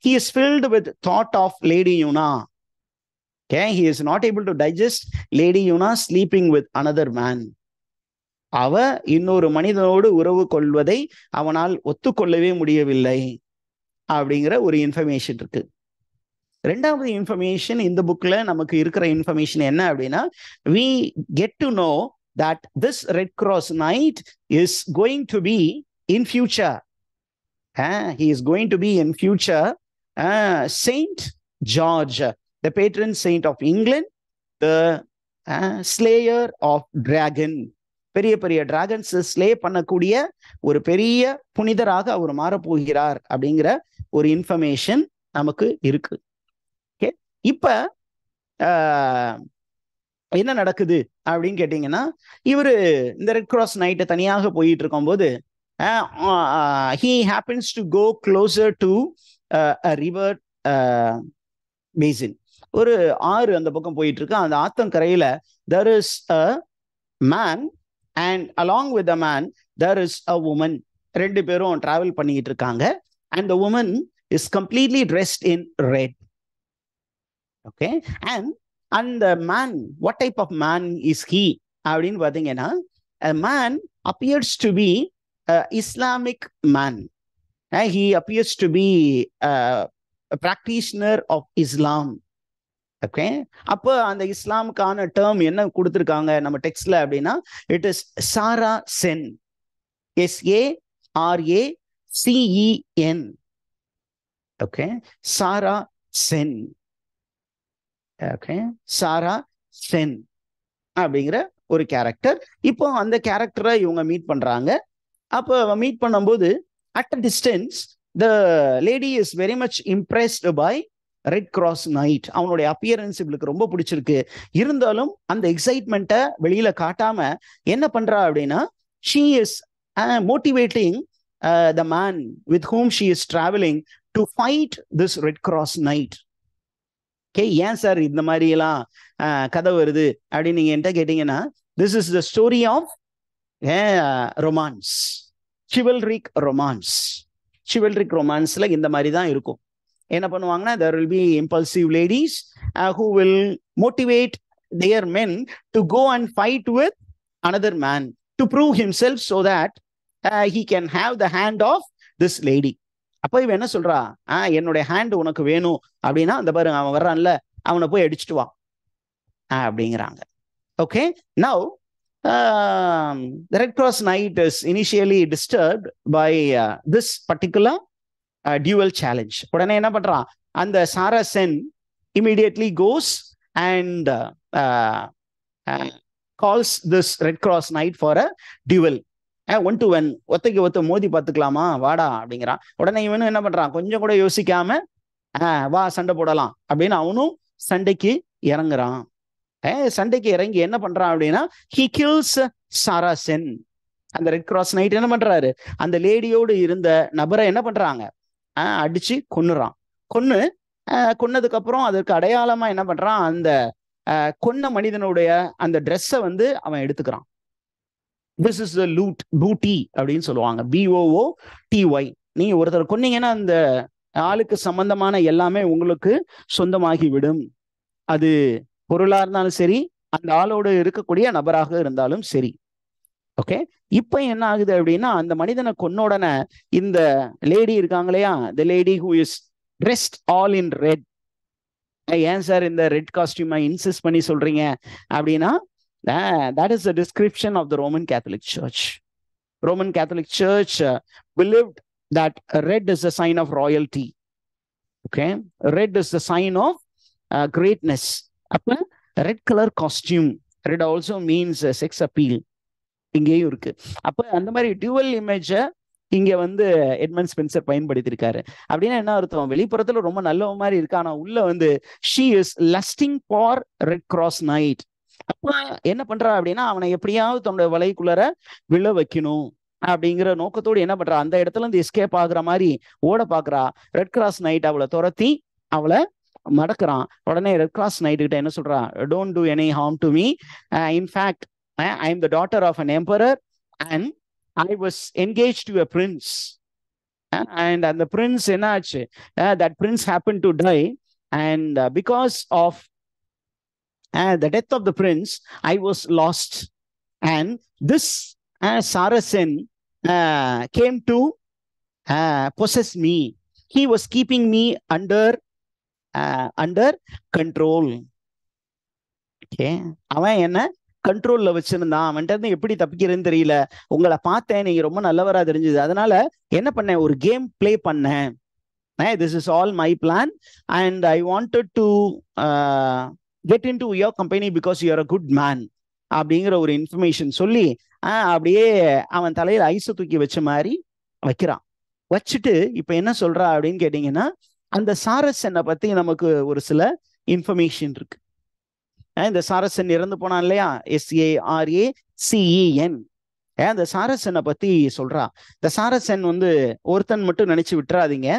he is filled with thought of Lady Yuna. Okay, he is not able to digest Lady Yuna sleeping with another man. அவ இன்னொரு மனிதனோடு உறவு கொள்வதை அவனால் ஒத்துக்கொள்ளவே முடியவில்லை அப்படிங்கிற ஒரு இன்ஃபர்மேஷன் இருக்கு. ரெண்டாவது இன்ஃபர்மேஷன் இந்த புக்ல நமக்கு இருக்கிற இன்ஃபர்மேஷன் என்ன அப்படின்னா, we get to know that this Red Cross Knight is going to be in future. He is going to be in future Saint George, the patron saint of England, the slayer of dragon. பெரிய பெரிய dragons sleigh பண்ணக்கூடிய ஒரு பெரிய புனிதராக அவர் மாறப்போகிறார் அப்படிங்கிற ஒரு information நமக்கு இருக்கு. Okay, இப்ப என்ன நடக்குது அப்படின்னு கேட்டீங்கன்னா, இவரு இந்த ரெட் கிராஸ் நைட்டை தனியாக போயிட்டு இருக்கும் போது he happens to go closer to a river basin. ஒரு ஆறு அந்த பக்கம் போயிட்டு இருக்கு. அந்த ஆத்தங்கரையில there is a man and along with the man there is a woman. ரெண்டு பேரும் டிராவல் பண்ணிட்டு இருக்காங்க. and the woman is completely dressed in red. okay, and the man, what type of man is he அப்படின்னு பாத்தீங்கன்னா, a man appears to be Islamic man. He appears to be a practitioner of Islam. Okay, அப்போ அந்த இஸ்லாமுக்கான term என்ன கொடுத்துருக்காங்க நம்ம டெக்ஸ்ட்ல அப்படின்னா, it is Saracen, SARACEN. Okay, Saracen. Okay, Saracen அப்படிங்கிற ஒரு கேரக்டர். இப்போ அந்த கேரக்டரை இவங்க மீட் பண்றாங்க. அப்போ மீட் பண்ணும்போது at a distance the lady is very much impressed by Red cross Knight. அவனுடைய அப்பியரன்ஸ் இவளுக்கு ரொம்ப பிடிச்சிருக்கு. இருந்தாலும் அந்த எக்ஸைட்மெண்ட்டை வெளியில காட்டாம என்ன பண்றா அப்படின்னா, she is motivating the man with whom she is traveling to fight this red cross knight. Okay, ஏன் சார் இந்த மாதிரி எல்லாம் கதை வருது அப்படின்னு நீங்க என்கிட்ட கேட்டீங்கன்னா, this is the story of romance, chivalric romance. chivalric romanceல இந்த மாதிரி தான் இருக்கும். என்ன பண்ணுவாங்கன்னா, there will be impulsive ladies who will motivate their men to go and fight with another man to prove himself so that he can have the hand of this lady. அப்ப இவன் என்ன சொல்றா, என்னுடைய ஹேண்ட் உனக்கு வேணும் அப்படின்னா, அந்த பாருங்க அவன் வர்றான்ல, அவனை போய் அடிச்சுட்டு வா அப்படிங்கிறாங்க. Okay, now the Red Cross Knight is initially disturbed by this particular dual challenge. உடனே என்ன பண்றான், அந்த சாரா Sen immediately goes and calls this Red Cross Knight for a duel. 1-to-1, ஒத்தைக்கு ஒத்த மோதி பார்த்துக்கலாமா, வாடா அப்படிங்கிறான். உடனே இவனும் என்ன பண்றான், கொஞ்சம் கூட யோசிக்காம வா சண்டை போடலாம் அப்படின்னு அவனும் சண்டைக்கு இறங்குறான். சண்டைக்கு இறங்கி என்ன பண்றான் அப்படின்னா, he kills சாரா சென். அந்த ரெட் கிராஸ் நைட் என்ன பண்றாரு, அந்த லேடியோடு இருந்த நபரை என்ன பண்றாங்க, அடிச்சு கொன்னுறான். கொன்னதுக்கு அப்புறம் அதற்கு அடையாளமா என்ன பண்றான், அந்த கொன்ன மனிதனுடைய அந்த ட்ரெஸ்ஸை வந்து அவன் எடுத்துக்கிறான். திஸ் இஸ் த லூட், பூட்டி அப்படின்னு சொல்லுவாங்க, BOOTY. நீங்க ஒருத்தர் கொன்னீங்கன்னா அந்த ஆளுக்கு சம்பந்தமான எல்லாமே உங்களுக்கு சொந்தமாகி விடும். அது பொருளா இருந்தாலும் சரி, அந்த ஆளோடு இருக்கக்கூடிய நபராக இருந்தாலும் சரி. ஓகே, இப்ப என்ன ஆகுது அப்படின்னா, அந்த மனிதனை கொன்ன உடனே இந்த லேடி இருக்காங்க இல்லையா, the lady who is dressed all in red. ஏன் சார் இந்த ரெட் காஸ்டியூமை இன்சிஸ்ட் பண்ணி சொல்றீங்க அப்படின்னா, that is the description of the Roman Catholic Church. Roman Catholic Church believed that red is a sign of royalty. Okay, red is the sign of greatness. அப்ப red color costume, red also means sex appeal, இங்கேயும் இருக்கு. அப்ப அந்த மாதிரி dual இமேஜை இங்க வந்து Edmund Spencer பயன்படுத்தியிருக்காரு. அப்படின்னா என்ன அர்த்தம்? வெளிப்புறத்துல ரொம்ப நல்ல மாதிரி இருக்கு, ஆனா உள்ள வந்து she is lusting for red cross night. அப்ப என்ன பண்றா அப்படின்னா அவனை எப்படியாவது தன்னோட வலைக்குள்ளர விழ வைக்கணும் அப்படிங்கிற நோக்கத்தோடு என்ன பண்றா, அந்த இடத்துல இருந்து எஸ்கேப் ஆகுற மாதிரி ஓட பாக்குறா. ரெட் கிராஸ் நைட் அவளை துரத்தி அவளை மடக்குறான். உடனே ரெட் கிராஸ் நைட் கிட்ட என்ன சொல்றா, don't do any harm to me, in fact I am the daughter of an emperor and I was engaged to a prince. And the prince என்ன ஆச்சு, that prince happened to die, and because of the death of the prince I was lost, and this Saracen came to possess me. He was keeping me under control. Okay, அவன் என்ன கண்ட்ரோல்ல வச்சிருந்தான். அவன்கிட்ட இருந்து எப்படி தப்பிக்கிறதுன்னு தெரியல. உங்களை பார்த்தேன், நீங்க ரொம்ப நல்லவரா தெரிஞ்சது, அதனால என்ன பண்ணேன், ஒரு கேம் பிளே பண்ணேன். This is all my plan and I wanted to get in to your company because you are a good man அப்படிங்கிற ஒரு இன்ஃபர்மேஷன் சொல்லி அப்படியே அவன் தலையில ஐச தூக்கி வச்ச மாதிரி வைக்கிறான். வச்சுட்டு இப்ப என்ன சொல்றா அப்படின்னு கேட்டீங்கன்னா, அந்த சாரசனை பத்தி நமக்கு ஒரு சில இன்ஃபர்மேஷன் இருக்கு. இந்த சாரசன் இறந்து போனான் இல்லையா, SARACEN. இந்த சாரசனை பத்தி சொல்றா. இந்த சாரசன் வந்து ஒருத்தன் மட்டும் நினைச்சு விட்டுறாதீங்க.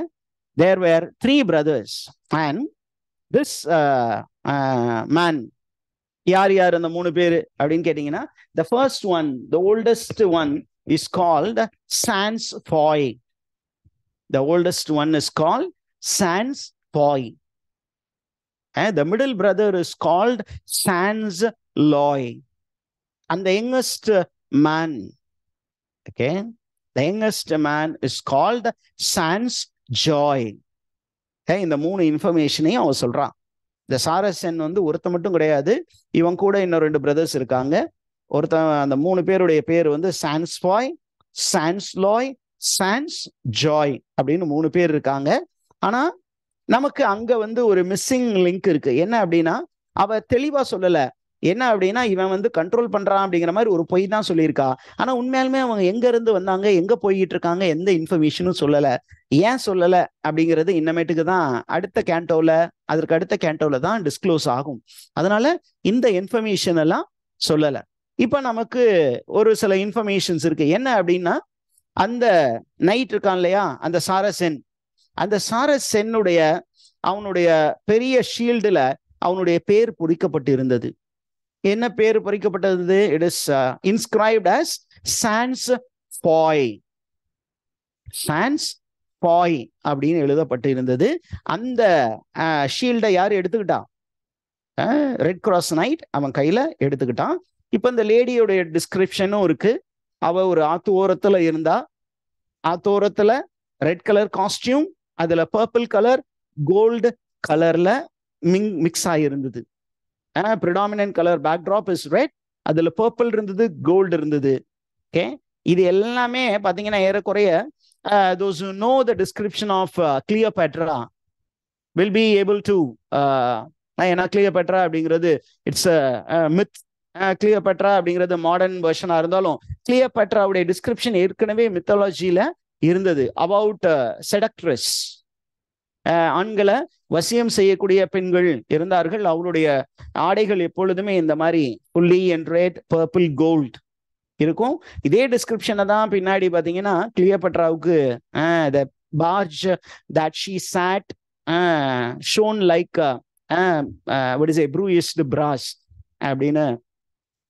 There were 3 brothers and this man, யார் அந்த 3 பேரு அப்படின்னு கேட்டீங்கன்னா, the first one, the oldest one is called Sans Foy. The oldest one is called Sans Foy. The middle brother is called Sans Loy. And the youngest man, okay, the youngest man is called Sans Joy. இந்த 3 இன்ஃபர்மேஷனையும் அவன் சொல்றான். இந்த சாரசன் வந்து ஒருத்த மட்டும் கிடையாது, இவன் கூட இன்னும் 2 பிரதர்ஸ் இருக்காங்க. ஒருத்தன், அந்த 3 பேருடைய பேர் வந்து சான்ஸ் ஃபாய், சான்ஸ் லாய், சான்ஸ் ஜாய் அப்படின்னு 3 பேர் இருக்காங்க. ஆனா நமக்கு அங்க வந்து ஒரு மிஸ்ஸிங் லிங்க் இருக்கு. என்ன அப்படின்னா, அவ தெளிவா சொல்லல. என்ன அப்படின்னா, இவன் வந்து கண்ட்ரோல் பண்றான் அப்படிங்கிற மாதிரி ஒரு பொய் தான் சொல்லியிருக்கா. ஆனா உண்மையாலுமே அவங்க எங்க இருந்து வந்தாங்க, எங்க போயிட்டு இருக்காங்க, எந்த இன்ஃபர்மேஷனும் சொல்லல. ஏன் சொல்லல அப்படிங்கிறது இன்னமேட்டுக்கு தான் அடுத்த கேண்டோல, அதற்கு அடுத்த கேண்டோல தான் டிஸ்க்ளோஸ் ஆகும். அதனால இந்த இன்ஃபர்மேஷன் எல்லாம் சொல்லல. இப்ப நமக்கு ஒரு சில இன்ஃபர்மேஷன்ஸ் இருக்கு. என்ன அப்படின்னா, அந்த நைட் இருக்கான் இல்லையா, அந்த சாரசென், அந்த சாரசென்னுடைய அவனுடைய பெரிய ஷீல்டுல அவனுடைய பேர் பொறிக்கப்பட்டு இருந்தது. என்ன பேர் பொறிக்கப்பட்டது? It is inscribed as Sans Foy. Sans Foy அப்படின்னு எழுதப்பட்டு இருந்தது. அந்த ஷீல்டை யார் எடுத்துக்கிட்டா? ரெட் கிராஸ் நைட் அவன் கையில எடுத்துக்கிட்டான். இப்ப இந்த லேடியோடைய டிஸ்கிரிப்ஷனும் இருக்கு. அவ ஒரு ஆத்து ஓரத்துல இருந்தா, ஆத்தோரத்துல ரெட் கலர் காஸ்டியூம், அதுல பர்பிள் கலர் கோல்டு கலர்ல மிக்ஸ் ஆகிருந்தது. Predominant colour backdrop is red, அதுல பர்பிள் இருந்தது, கோல்டு இருந்தது. ஓகே, இது எல்லாமே பாத்தீங்கன்னா ஏறக்குறைய those who know the description of Cleopatra will be able to ஏன்னா கிளியோபெட்ரா அப்படிங்கிறது இட்ஸ் மித். கிளியோபெட்ரா அப்படிங்கிறது மாடர்ன் வெர்ஷனா இருந்தாலும் கிளியோபெட்ராவுடைய டிஸ்கிரிப்ஷன் ஏற்கனவே மித்தாலஜியில இருந்தது. அபவுட் செடக்ட்ரஸ், ஆண்களை வசியம் செய்யக்கூடிய பெண்கள் இருந்தார்கள். அவருடைய ஆடைகள் எப்பொழுதுமே இந்த மாதிரி புள்ளி அண்ட் ரெட், பர்பிள், கோல்ட் இருக்கும். இதே டிஸ்கிரிப்ஷனை தான் பின்னாடி பாத்தீங்கன்னா கிளியோபெட்ராவுக்கு the barge that she sat shown like what is a bruised brass அப்படின்னு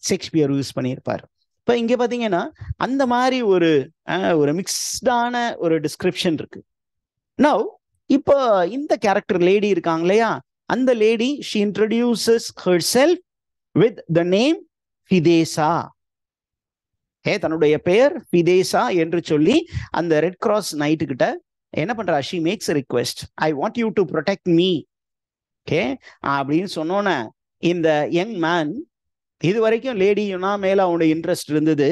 ஷேக்ஸ்பியர் யூஸ் பண்ணியிருப்பார். இப்ப இங்க பாத்தீங்கன்னா அந்த மாதிரி ஒரு மிக்ஸ்டான ஒரு டிஸ்கிரிப்ஷன் இருக்கு. நவ் இப்போ இந்த கேரக்டர் லேடி இருக்காங்க இல்லையா, அந்த lady she introduces herself with the name ஃபிதேசா. தன்னுடைய பெயர் ஃபிதேசா என்று சொல்லி அந்த ரெட் கிராஸ் நைட்டு கிட்ட என்ன பண்றா, she makes a request, I want you to protect me. Okay அப்படின்னு சொன்னோன்னே இந்த யங் மேன், இது வரைக்கும் லேடியும்னா மேல அவனுடைய இன்ட்ரெஸ்ட் இருந்தது.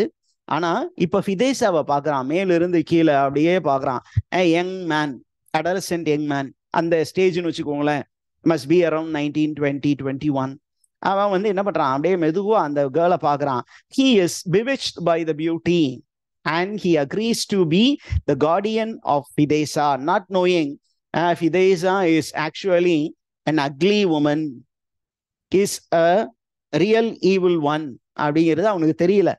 ஆனா இப்ப ஃபிதேசாவை பாக்குறான், மேல இருந்து கீழே அப்படியே பாக்குறான். Young man, adolescent young man, அந்த ஸ்டேஜ்னு வச்சுக்கோங்களேன், must be around 19, 20, 21. அவன் வந்து என்ன பண்றான், அப்படியே மெதுவா அந்த கேர்ளை பாக்குறான். he is bewitched by the beauty. and he agrees to be the guardian of Fidesa, not knowing Fidesa is actually an ugly woman, is a real evil one அப்படிங்கிறது அவனுக்கு தெரியல.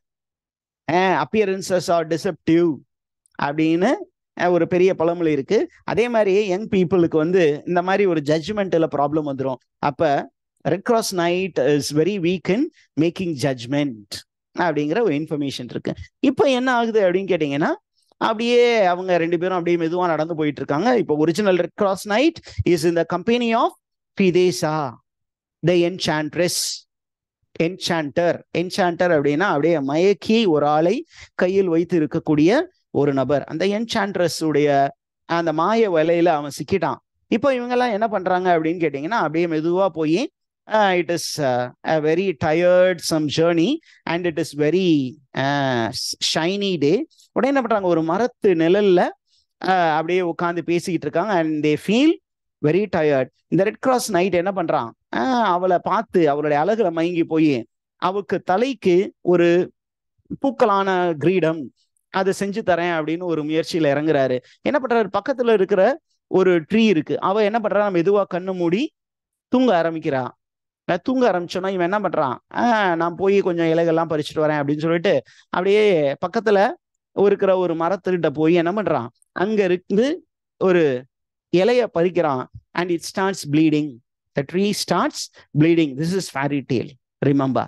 appearances are deceptive அப்படின்னு ஒரு பெரிய பழமொழி இருக்கு. அதே மாதிரி யங் பீப்புளுக்கு வந்து இந்த மாதிரி ஒரு ஜட்ஜ்மெண்ட்ல ப்ராப்ளம் வந்துடும். அப்ப Red cross night is very weak in making judgement அப்படிங்கிற ஒரு இன்ஃபர்மேஷன் இருக்கு. இப்போ என்ன ஆகுது அப்படின்னு கேட்டீங்கன்னா, அப்படியே அவங்க ரெண்டு பேரும் அப்படியே மெதுவா நடந்து போயிட்டு இருக்காங்க. இப்போ original red cross night is in the company of Fidessa the enchantress. Enchanter அப்படின்னா அப்படியே மயக்கி ஒரு ஆளை கையில் வைத்து இருக்கக்கூடிய ஒரு நபர். அந்த என்சான்ட்ரஸ் உடைய அந்த மாய வலையில அவன் சிக்கிட்டான். இப்போ இவங்கெல்லாம் என்ன பண்றாங்க அப்படின்னு கேட்டீங்கன்னா, அப்படியே மெதுவா போய் it is a very tiresome journey and it is very shiny day. உடனே என்ன பண்றாங்க, ஒரு மரத்து நிழல்ல அப்படியே உட்காந்து பேசிக்கிட்டு இருக்காங்க. and they feel very tired. இந்த ரெட் கிராஸ் நைட் என்ன பண்றான், அவளை பார்த்து அவளுடைய அழகுல மயங்கி போய் அவளுக்கு தலைக்கு ஒரு பூக்களான கிரீடம் அதை செஞ்சு தரேன் அப்படின்னு ஒரு முயற்சியில இறங்குறாரு. என்ன பண்றாரு, பக்கத்துல இருக்கிற ஒரு ட்ரீ இருக்கு, அவ என்ன பண்றா, மெதுவா கண்ணு மூடி தூங்க ஆரம்பிக்கிறா. தூங்க ஆரம்பிச்சோன்னா இவன் என்ன பண்றான், நான் போய் கொஞ்சம் இலைகள்லாம் பறிச்சுட்டு வரேன் அப்படின்னு சொல்லிட்டு அப்படியே பக்கத்துல இருக்கிற ஒரு மரத்துக்கிட்ட போய் என்ன பண்றான், அங்க இருந்து ஒரு இலைய பறிக்கிறான். and it starts bleeding. The tree starts bleeding. This is fairy tale, remember.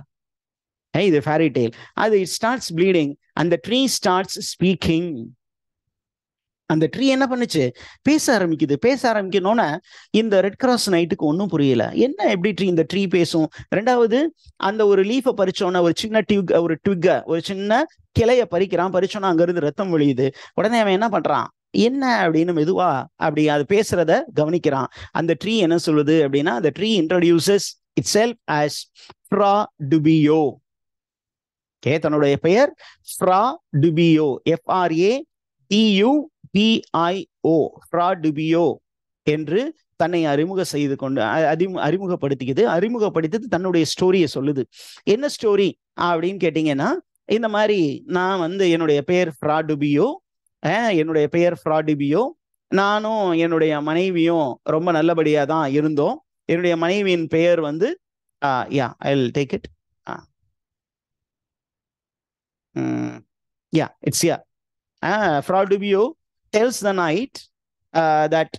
Hey, the fairy tale. அது it starts bleeding and the tree starts speaking. அந்த ட்ரீ என்ன பண்ணுச்சு, பேச ஆரம்பிக்குது. பேச ஆரம்பிக்கணும்னா இந்த ரெட் கிராஸ் நைட்டுக்கு ஒன்றும் புரியல, என்ன எப்படி இந்த ட்ரீ பேசும். ரெண்டாவது அந்த ஒரு லீஃபை பறிச்சோன்னா, ஒரு சின்ன ட்விக்க ஒரு சின்ன கிளைய பறிக்கிறான். பறிச்சோன்னா அங்கிருந்து ரத்தம் விழியுது. உடனே அவன் என்ன பண்றான், என்ன அப்படின்னு மெதுவா அப்படி அது பேசுறத கவனிக்கிறான். அந்த ட்ரீ என்ன சொல்லுது அப்படின்னா, அந்த tree introduces itself as Fradubio. தன்னுடைய பெயர் Fradubio, FRADUBIO, Fradubio என்று தன்னை அறிமுகப்படுத்திக்குது. அறிமுகப்படுத்தி தன்னுடைய ஸ்டோரியை சொல்லுது. என்ன ஸ்டோரி அப்படின்னு கேட்டீங்கன்னா, இந்த மாதிரி நான் வந்து என்னுடைய பெயர் ஃப்ரா டுபியோ, என்னுடைய பெயர் ஃப்ரா டுபியோ, நானும் என்னுடைய மனைவியும் ரொம்ப நல்லபடியா தான் இருந்தோம். என்னுடைய மனைவியின் பெயர் வந்து I'll take it. It's here. Frau Dubio tells the knight that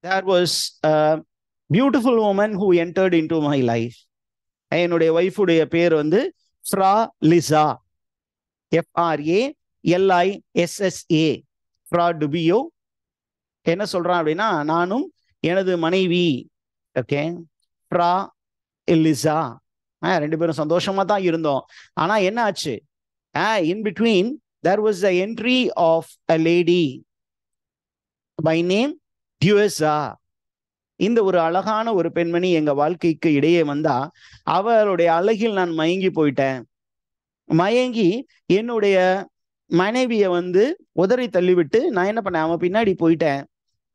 there was a beautiful woman who entered into my life. என்னுடைய வைஃபுடைய பேர் வந்து ஃப்ரா லிசா, FRALISSA. ஃப்ரா டுபியோ என்ன சொல்றான் அப்படின்னா, நானும் எனது மனைவி ஃப்ரா லிசா ரெண்டு பேரும் சந்தோஷமா தான் இருந்தோம். ஆனா என்ன ஆச்சு, in between there was the entry of a lady by name Duessa. இந்த ஒரு அழகான ஒரு பெண்மணி எங்க வாழ்க்கைக்கு இடையே வந்தா, அவளுடைய அழகில் நான் மயங்கி போயிட்டேன். மயங்கி என்னுடைய மனைவியை வந்து உதறி தள்ளிவிட்டு நான் என்ன பண்ணேன், அவன் பின்னாடி போயிட்டேன்.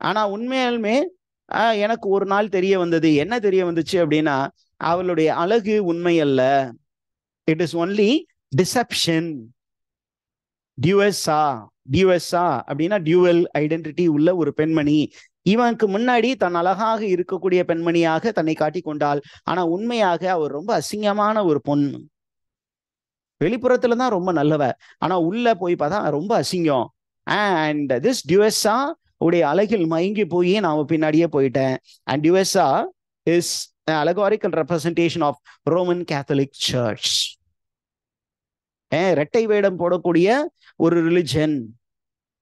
ஆனா உண்மையாலுமே எனக்கு ஒரு நாள் தெரிய வந்தது. என்ன தெரிய வந்துச்சு அப்படின்னா, அவளுடைய அழகு உண்மை அல்ல, இட் இஸ் ஒன்லி டிசெப்ஷன். டியூஎஸ்ஆ அப்படின்னா டியூவல் ஐடென்டிட்டி உள்ள ஒரு பெண்மணி. இவனுக்கு முன்னாடி தன் அழகாக இருக்கக்கூடிய பெண்மணியாக தன்னை காட்டி கொண்டாள். ஆனா உண்மையாக அவர் ரொம்ப அசிங்கமான ஒரு பொண்ணு. வெளிப்புறத்துல தான் ரொம்ப நல்லவ, ஆனா உள்ள போய் பார்த்தா ரொம்ப அசிங்கம். அண்ட் திஸ் டியூஎஸ்ஆ உடைய அழகில் மயங்கி போய் நான் பின்னாடியே போயிட்டேன். And Duessa is allegorical representation of Roman Catholic Church. இரட்டை வேடம் போடக்கூடிய ஒரு ரிலிஜன்.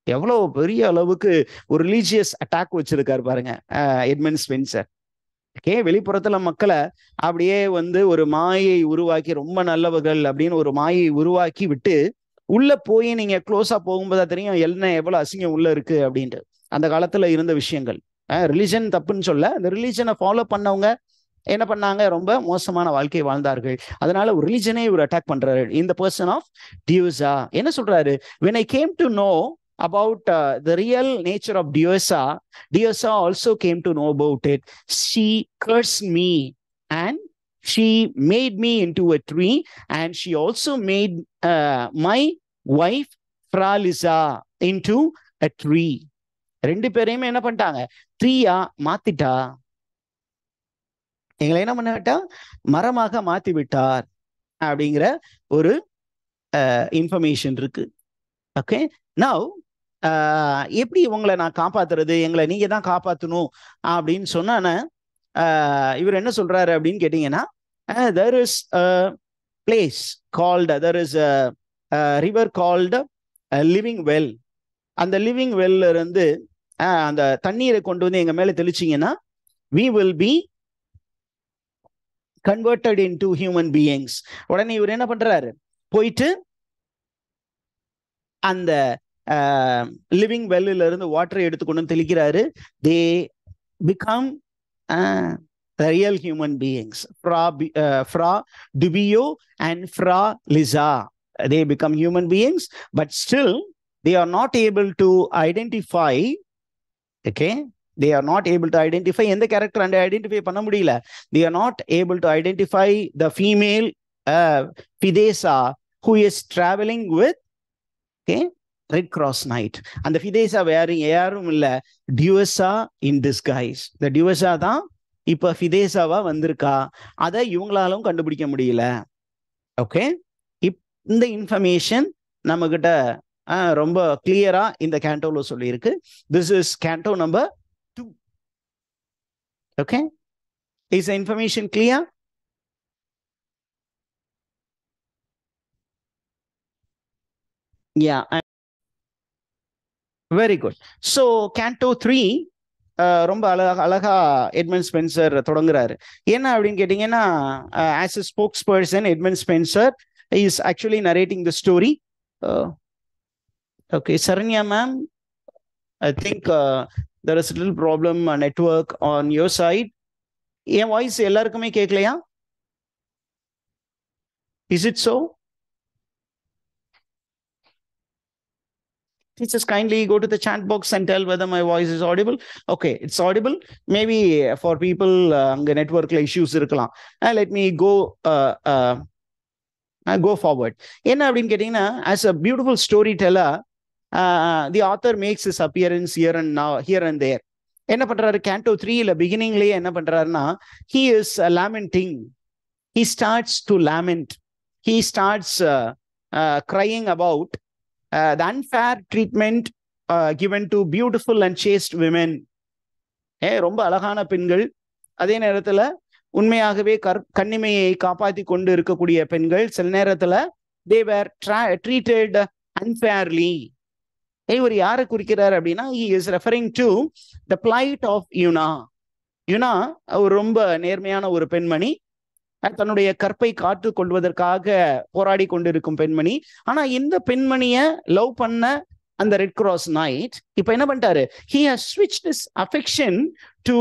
எவ்வளவு பெரிய அளவுக்கு ஒரு ரிலீஜியஸ் அட்டாக் வச்சிருக்காரு பாருங்க எட்மண்ட் ஸ்பென்சர். வெளிப்புறத்துல மக்களை அப்படியே வந்து ஒரு மாயை உருவாக்கி, ரொம்ப நல்லவர்கள் அப்படின்னு ஒரு மாயை உருவாக்கி விட்டு உள்ள போய் நீங்க க்ளோஸா போகும்போது தெரியும் என்ன எவ்வளவு அசிங்கம் உள்ள இருக்கு அப்படின்ட்டு. அந்த காலத்துல இருந்த விஷயங்கள். ரிலிஜன் தப்புன்னு சொல்ல, அந்த ரிலிஜனை ஃபாலோ பண்ணவங்க என்ன பண்ணாங்க, ரொம்ப மோசமான வாழ்க்கை வாழ்ந்தார்கள். அதனால ஒரு ரிலிஜனே இவர் அட்டாக் பண்றாரு. இந்த பர்சன் ஆஃப் டியூசா என்ன சொல்றாரு, when I came to know about the real nature of Diyosa also came to know about it. She cursed me and she made me into a tree, and she also made my wife Fra Lisa into a tree. ரெண்டு பேரையுமே என்ன பண்ணிட்டாங்க, ட்ரீயா மாத்திட்டா. எங்களை என்ன பண்ண மரமாக மாத்தி விட்டார் அப்படிங்கிற ஒரு இன்ஃபர்மேஷன் இருக்கு. ஓகே, நவ் எப்படி உங்களை நான் காப்பாத்துறது, எங்களை நீங்க தான் காப்பாற்றணும் அப்படின்னு சொன்ன இவர் என்ன சொல்றாரு அப்படின்னு கேட்டீங்கன்னா, there is a place called, there is a river called living well. அந்த லிவிங் வெல்ல இருந்து அந்த தண்ணீரை கொண்டு வந்து எங்க மேல தெளிச்சிங்கன்னா we will be converted into human beings. உடனே இவர் என்ன பண்றாரு, போயிட்டு அந்த லிவிங் வெல்லில் இருந்து வாட்டரை எடுத்துக்கொண்டு தெளிக்கிறாரு. they become the real human beings. Fra Dubio and Fra Lisa, they become human beings, but still they are not able to identify. Okay, they are not able to identify எந்த character and identify பண்ண முடியல. they are not able to identify the female Fidesa who is traveling with, okay, Red Cross Knight. அந்த Fidesa வேற யாரும் இல்ல, Duessa in disguise. the Duessa தான் இப்ப Fidesaவா வந்திருக்கா. அதை இவங்களாலும் கண்டுபிடிக்க முடியல. ஓகே, இந்த இன்ஃபர்மேஷன் நம்ம கிட்ட ரொம்ப கிளியரா இந்த கேண்டோல சொல்லியிருக்கு. This is canto number 2. Okay, is information clear? Yeah, very good. So canto 3 ரொம்ப அழகா எட்மண்ட் ஸ்பென்சர் தொடங்குறாரு. என்ன அப்படின்னு கேட்டீங்கன்னா, as a spokesperson Edmund Spenser is actually narrating the story. Okay, Saranya ma'am, I think there is a little problem network on your side. N voice எல்லாருக்குமே கேட்கலையா? Is it so? Just kindly go to the chat box and tell whether my voice is audible. Okay, it's audible. Maybe for people அங்க networkல issues இருக்கலாம். Let me go forward. என்ன அப்படின்னு கேட்டீங்கன்னா, as a beautiful storyteller, the author makes his appearance here and there. என்ன பண்றாரு, canto 3ல பிகினிங்லயே என்ன பண்றாருன்னா, he is lamenting. He starts to lament. He starts crying about the unfair treatment given to beautiful and chaste women. ரொம்ப அழகான பெண்கள், அதே நேரத்துல உண்மையாகவே கண்ணிமையை காப்பாத்தி கொண்டு இருக்கக்கூடிய பெண்கள் சில நேரத்துல they were treated unfairly. இவர் யாரை குறிக்கிறார் அப்படின்னா, he is referring to the plight of Yuna. யுனா ஒரு ரொம்ப நேர்மையான ஒரு பெண்மணி, தன்னுடைய கற்பை காத்து கொள்வதற்காக போராடி கொண்டிருக்கும் பெண்மணி. ஆனா இந்த பெண்மணிய லவ் பண்ண அந்த ரெட் கிராஸ் நைட் இப்ப என்ன பண்ணிட்டாரு, he has switched his affection to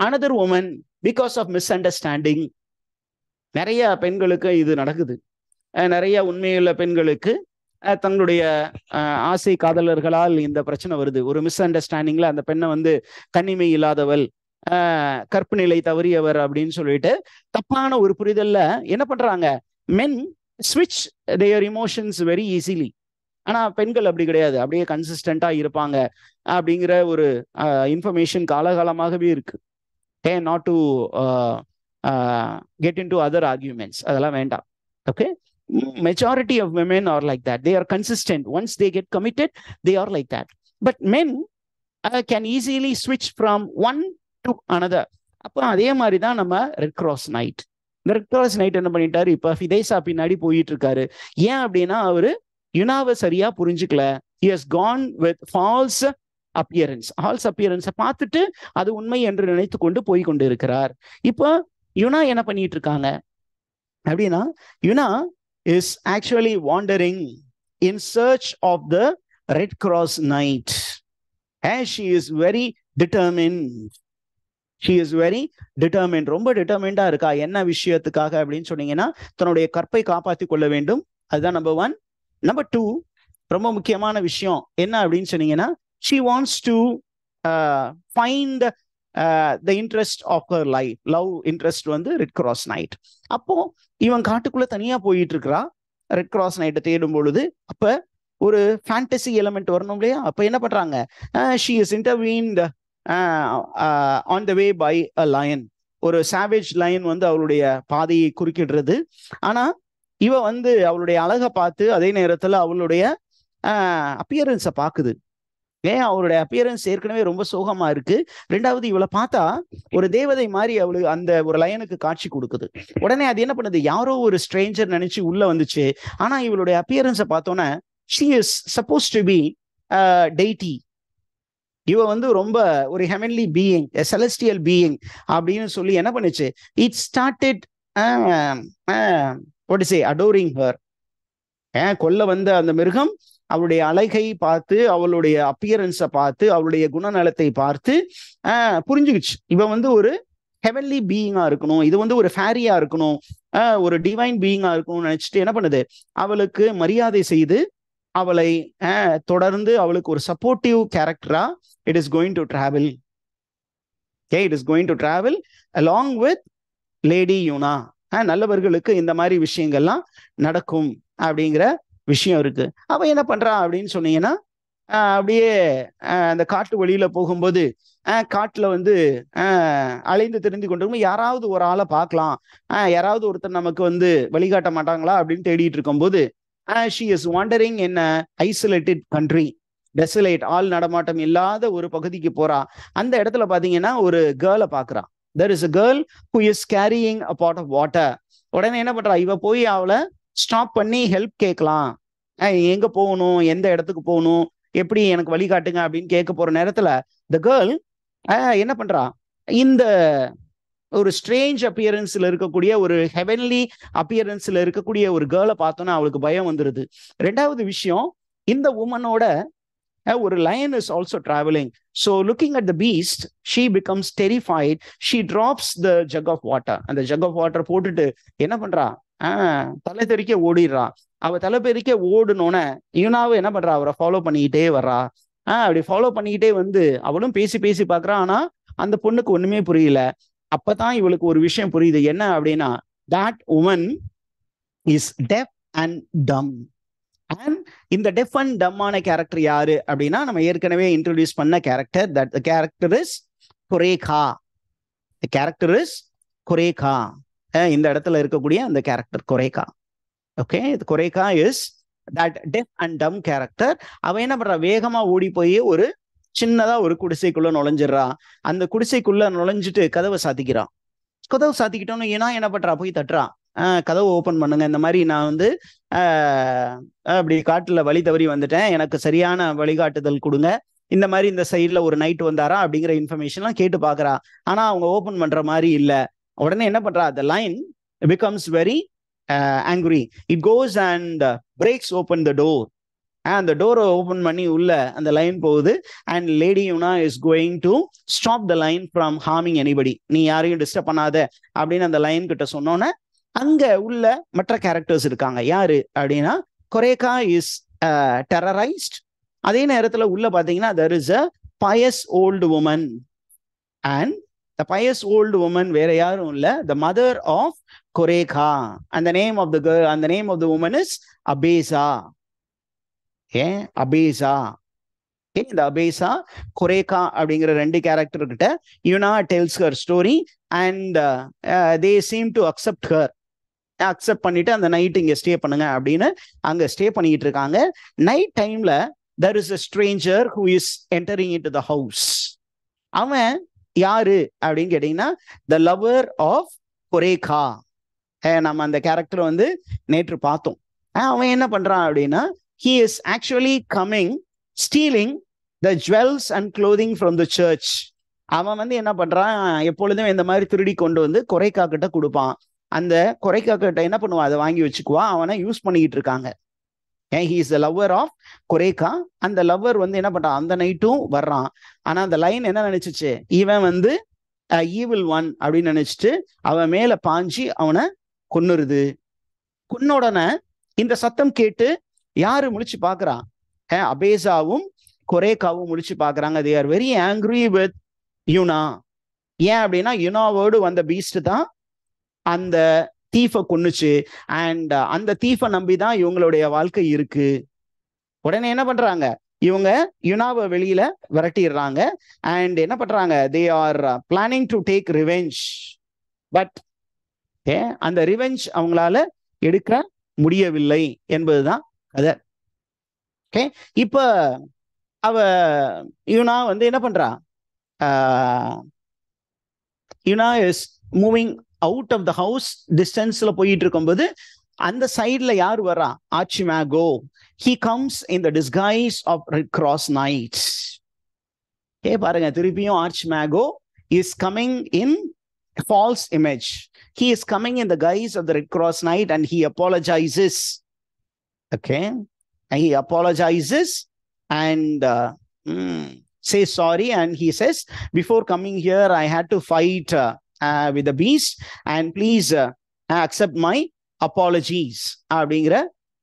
another woman because of misunderstanding. நிறைய பெண்களுக்கு இது நடக்குது. நிறைய உண்மையுள்ள பெண்களுக்கு தங்களுடைய ஆசை காதலர்களால் இந்த பிரச்சனை வருது. ஒரு மிஸ் அண்டர்ஸ்டாண்டிங்ல அந்த பெண்ணை வந்து கண்ணிமை இல்லாதவள், கற்பு நிலை தவறியவர் அப்படின்னு சொல்லிட்டு தப்பான ஒரு புரிதல்ல என்ன பண்றாங்க, men switch their emotions very easily. ஆனா பெண்கள் அப்படி கிடையாது, அப்படியே கன்சிஸ்டண்டா இருப்பாங்க அப்படிங்கிற ஒரு இன்ஃபர்மேஷன் காலகாலமாகவே இருக்கு. not to get into other arguments, அதெல்லாம் வேண்டாம். Okay, majority of women are like that. They are consistent. Once they get committed, they are like that. But men can easily switch from one to another. அப்போ அதே மாதிரி தான் நம்ம red cross night. இந்த red cross night என்ன பண்ணிட்டாரு, இப்ப ஃபிதேசா பின்னாடி போயிட்டு இருக்காரு. ஏன் அப்படின்னா அவரு யுனாவை சரியா புரிஞ்சுக்கல. He has gone with false appearance. false appearance பார்த்துட்டு அது உண்மை என்று நினைத்து கொண்டு போய் கொண்டு இருக்கிறார். இப்போ யுனா என்ன பண்ணிட்டு இருக்காங்க அப்படின்னா, யுனா is actually wandering in search of the Red Cross Knight, as she is very determined. She is very determined. ரொம்ப டிட்டர்மெண்டா இருக்கா. என்ன விஷயத்துக்காக அப்படின்னு சொன்னீங்கன்னா, தன்னுடைய கற்பை காப்பாற்றி கொள்ள வேண்டும். அதுதான் நம்பர் 1. நம்பர் 2 ரொம்ப முக்கியமான விஷயம் என்ன அப்படின்னு சொன்னீங்கன்னா, she wants to find the interest of her life. Love interest வந்து ரெட் கிராஸ் நைட். அப்போ இவன் காட்டுக்குள்ள தனியா போயிட்டு இருக்கிறா ரெட் கிராஸ் நைட்டை தேடும் பொழுது. அப்ப ஒரு ஃபேண்டசி எலிமெண்ட் வரணும் இல்லையா? அப்ப என்ன பண்றாங்க, she is intervened on the way by a lion. ஒரு சாவேஜ் லயன் வந்து அவளுடைய பாதையை குறுக்கிடுறது. ஆனா இவ வந்து அவளுடைய அழகை பார்த்து அதே நேரத்துல அவளுடைய அப்பியரன்ஸை பாக்குது. ஏன் அவருடைய அப்பியரன்ஸ் ஏற்கனவே ரொம்ப சோகமா இருக்கு. ரெண்டாவது இவளை பார்த்தா ஒரு தேவதை மாதிரி அவளுக்கு அந்த ஒரு லயனுக்கு காட்சி கொடுக்குது. உடனே அது என்ன பண்ணுது, யாரோ ஒரு ஸ்ட்ரேஞ்சர் நினைச்சு உள்ள வந்துச்சு. ஆனா இவளுடைய அப்பியரன்ஸை பார்த்தோன்னே she is suppose to be deity. இவ வந்து ரொம்ப ஒரு ஹெவன்லி பீயிங், செலஸ்டியல் பீயிங் அப்படின்னு சொல்லி என்ன பண்ணுச்சு, it started what is adoring her. கொல்ல வந்த அந்த மிருகம் அவளுடைய அழகை பார்த்து, அவளுடைய அப்பியரன்ஸை பார்த்து, அவளுடைய குணநலத்தை பார்த்து புரிஞ்சுக்கிச்சு இவ வந்து ஒரு ஹெவன்லி பீயிங்கா இருக்கணும், இது வந்து ஒரு ஃபேரியா இருக்கணும், ஒரு டிவைன் பீயிங்கா இருக்கணும்னு நினைச்சிட்டு என்ன பண்ணுது, அவளுக்கு மரியாதை செய்து அவளை தொடர்ந்து அவளுக்கு ஒரு சப்போர்ட்டிவ் கேரக்டரா it is going to travel. It is going to travel along with lady Una. நல்லவர்களுக்கு இந்த மாதிரி விஷயங்கள்லாம் நடக்கும் அப்படிங்கிற விஷயம் இருக்கு. அவ என்ன பண்றா அப்படின்னு சொன்னீங்கன்னா, அப்படியே அந்த காட்டு வழியில போகும்போது காட்டுல வந்து அலைந்து தெரிந்து கொண்டிருக்கும் யாராவது ஒரு ஆளை பார்க்கலாம், யாராவது ஒருத்தர் நமக்கு வந்து வழிகாட்ட மாட்டாங்களா அப்படின்னு தேடிட்டு இருக்கும்போது she is wandering in a isolated country, desolate, ஆள் நடமாட்டம் இல்லாத ஒரு பகுதிக்கு போறா. அந்த இடத்துல பாத்தீங்கன்னா ஒரு கேர்ளை பாக்குறா. there is a girl who is carrying a pot of water. உடனே என்ன பண்றா, இவ போய் அவளை ஸ்டாப் பண்ணி ஹெல்ப் கேட்கலாம், எங்க போகணும், எந்த இடத்துக்கு போகணும், எப்படி எனக்கு வழிகாட்டுங்க அப்படின்னு கேட்க போற நேரத்துல the girl என்ன பண்றா, இந்த ஒரு ஸ்ட்ரேஞ்ச் அப்பியரன்ஸ்ல இருக்கக்கூடிய ஒரு ஹெவன்லி அப்பியரன்ஸ்ல இருக்கக்கூடிய ஒரு கேர்ளை பார்த்தோன்னா அவளுக்கு பயம் வந்துருது. ரெண்டாவது விஷயம், இந்த உமனோட ஒரு lion is also traveling. So looking at the beast, she becomes terrified. She drops the jug of water. அந்த jug of water போட்டுட்டு என்ன பண்றா, தலை தெறிக்க ஓடிடுறா. அவ தலை பெருக்க ஓடுனோன்னு யூனாவை என்ன பண்றா, அவரை ஃபாலோ பண்ணிக்கிட்டே வர்றா. அப்படி ஃபாலோ பண்ணிக்கிட்டே வந்து அவளும் பேசி பேசி பாக்குறா. ஆனா அந்த பொண்ணுக்கு ஒண்ணுமே புரியல. அப்பதான் இவளுக்கு ஒரு விஷயம் புரியுது. என்ன அப்படின்னா, that woman is deaf and dumb. And இந்த டெஃப் அண்ட் டம்மான கேரக்டர் யாரு அப்படின்னா, நம்ம ஏற்கனவே இன்ட்ரோடியூஸ் பண்ண character. That the character is Corceca. The character is Corceca. இந்த இடத்துல இருக்கக்கூடிய அந்த character Corceca. Okay, Corceca is that deaf and dumb character. அவ என்ன பண்றா, வேகமா ஓடி போய் ஒரு சின்னதா ஒரு குடிசைக்குள்ள நுழைஞ்சிடறா. அந்த குடிசைக்குள்ள நுழைஞ்சிட்டு கதவை சாத்திக்கிறான். கதவை சாத்திக்கிட்டோன்னு ஏன்னா என்ன பண்றா, போய் தட்டுறா. கதவை ஓப்பன் பண்ணுங்க, இந்த மாதிரி நான் வந்து அப்படி காட்டுல வழி தவறி வந்துட்டேன், எனக்கு சரியான வழிகாட்டுதல் கொடுங்க, இந்த மாதிரி இந்த சைட்ல ஒரு நைட் வந்தாரா அப்படிங்கிற இன்ஃபர்மேஷன்லாம் கேட்டு பாக்குறா. ஆனா அவங்க ஓப்பன் பண்ற மாதிரி இல்ல. உடனே என்ன பண்றா, the lion becomes very angry. It goes and breaks open the door. அந்த டோரை ஓப்பன் பண்ணி உள்ள அந்த லைன் போகுது. And lady Una is going to stop the lion from harming anybody. நீ யாரையும் டிஸ்டர்ப் பண்ணாத அப்படின்னு அந்த லைன் கிட்ட சொன்னோன்னே அங்க உள்ள மற்ற கேரக்டர்ஸ் இருக்காங்க. யாரு அப்படின்னா, கொரேகா இஸ் டெரரைஸ்ட். அதே நேரத்துல உள்ள பாத்தீங்கன்னா there is a pious old woman, and the pious old woman வேற யாரும் இல்ல, the mother of கொரேகா. and the name of the girl and the name of the woman is அபேசா. அபேசா. இந்த அபேசா கொரேகா அப்படிங்கிற ரெண்டு கேரக்டர் கிட்ட Una tells her story and they seem to accept her. Accept பண்ணிட்டு அந்த night இங்க ஸ்டே பண்ணுங்க அப்படின்னு அங்க ஸ்டே பண்ணிட்டு இருக்காங்க. நைட் டைம்ல there is a stranger who is entering into the house. அவன் யாரு அப்படின்னு கேட்டீங்கன்னா, the lover of கொரேகா. நம்ம அந்த கேரக்டர் வந்து நேற்று பார்த்தோம். அவன் என்ன பண்றான் அப்படின்னா, he is actually coming stealing the jewels and clothing from the church. அவன் வந்து என்ன பண்றான், எப்பொழுதும் இந்த மாதிரி திருடி கொண்டு வந்து கொரேகா கிட்ட கொடுப்பான். அந்த கொரேகா கிட்ட என்ன பண்ணுவான், அதை வாங்கி வச்சுக்குவான். அவனை யூஸ் பண்ணிக்கிட்டு இருக்காங்க. he is the lover of கொரேகா. அந்த லவ்வர் வந்து என்ன பண்றான், அந்த நைட்டும் வர்றான். ஆனா அந்த லைன் என்ன நினைச்சிச்சு, இவன் வந்து ஈவில் ஒன் அப்படின்னு நினைச்சிட்டு அவன் மேல பாஞ்சி அவனை கொன்னுருது. கொன்னுடனே இந்த சத்தம் கேட்டு யாரு முழிச்சு பாக்குறான், அபேசாவும் கொரேகாவும் முழிச்சு பாக்குறாங்க. they are very angry with யூனா. ஏன் அப்படின்னா, யூனாவோடு வந்த பீஸ்ட் தான் அந்த தீஃபை கொன்னுச்சு. அண்ட் அந்த தீஃபை நம்பிதான் இவங்களுடைய வாழ்க்கை இருக்கு. உடனே என்ன பண்றாங்க, இவங்க யுனாவை வெளியில விரட்டிடுறாங்க. அண்ட் என்ன பண்றாங்க, they are planning to take revenge. But அந்த ரிவெஞ்ச் அவங்களால எடுக்க முடியவில்லை என்பதுதான் கதை. ஓகே, இப்ப அவ யுனா வந்து என்ன பண்றா, Una is moving out of the house, டிஸ்டன்ஸ்ல போயிட்டு இருக்கும்போது அந்த சைட்ல யார் வரா, ஆர்ச்சிமாகோ. He comes in the disguise of Red Cross Knights. பாருங்க, திருப்பியும் ஆர்ச்சிமாகோ is coming in false image. He is coming in the guise of the Red Cross Knight and he apologizes. Okay, and he apologizes and says sorry, and he says, before coming here I had to fight with the beast, and please accept my apologies அப்படிங்கிற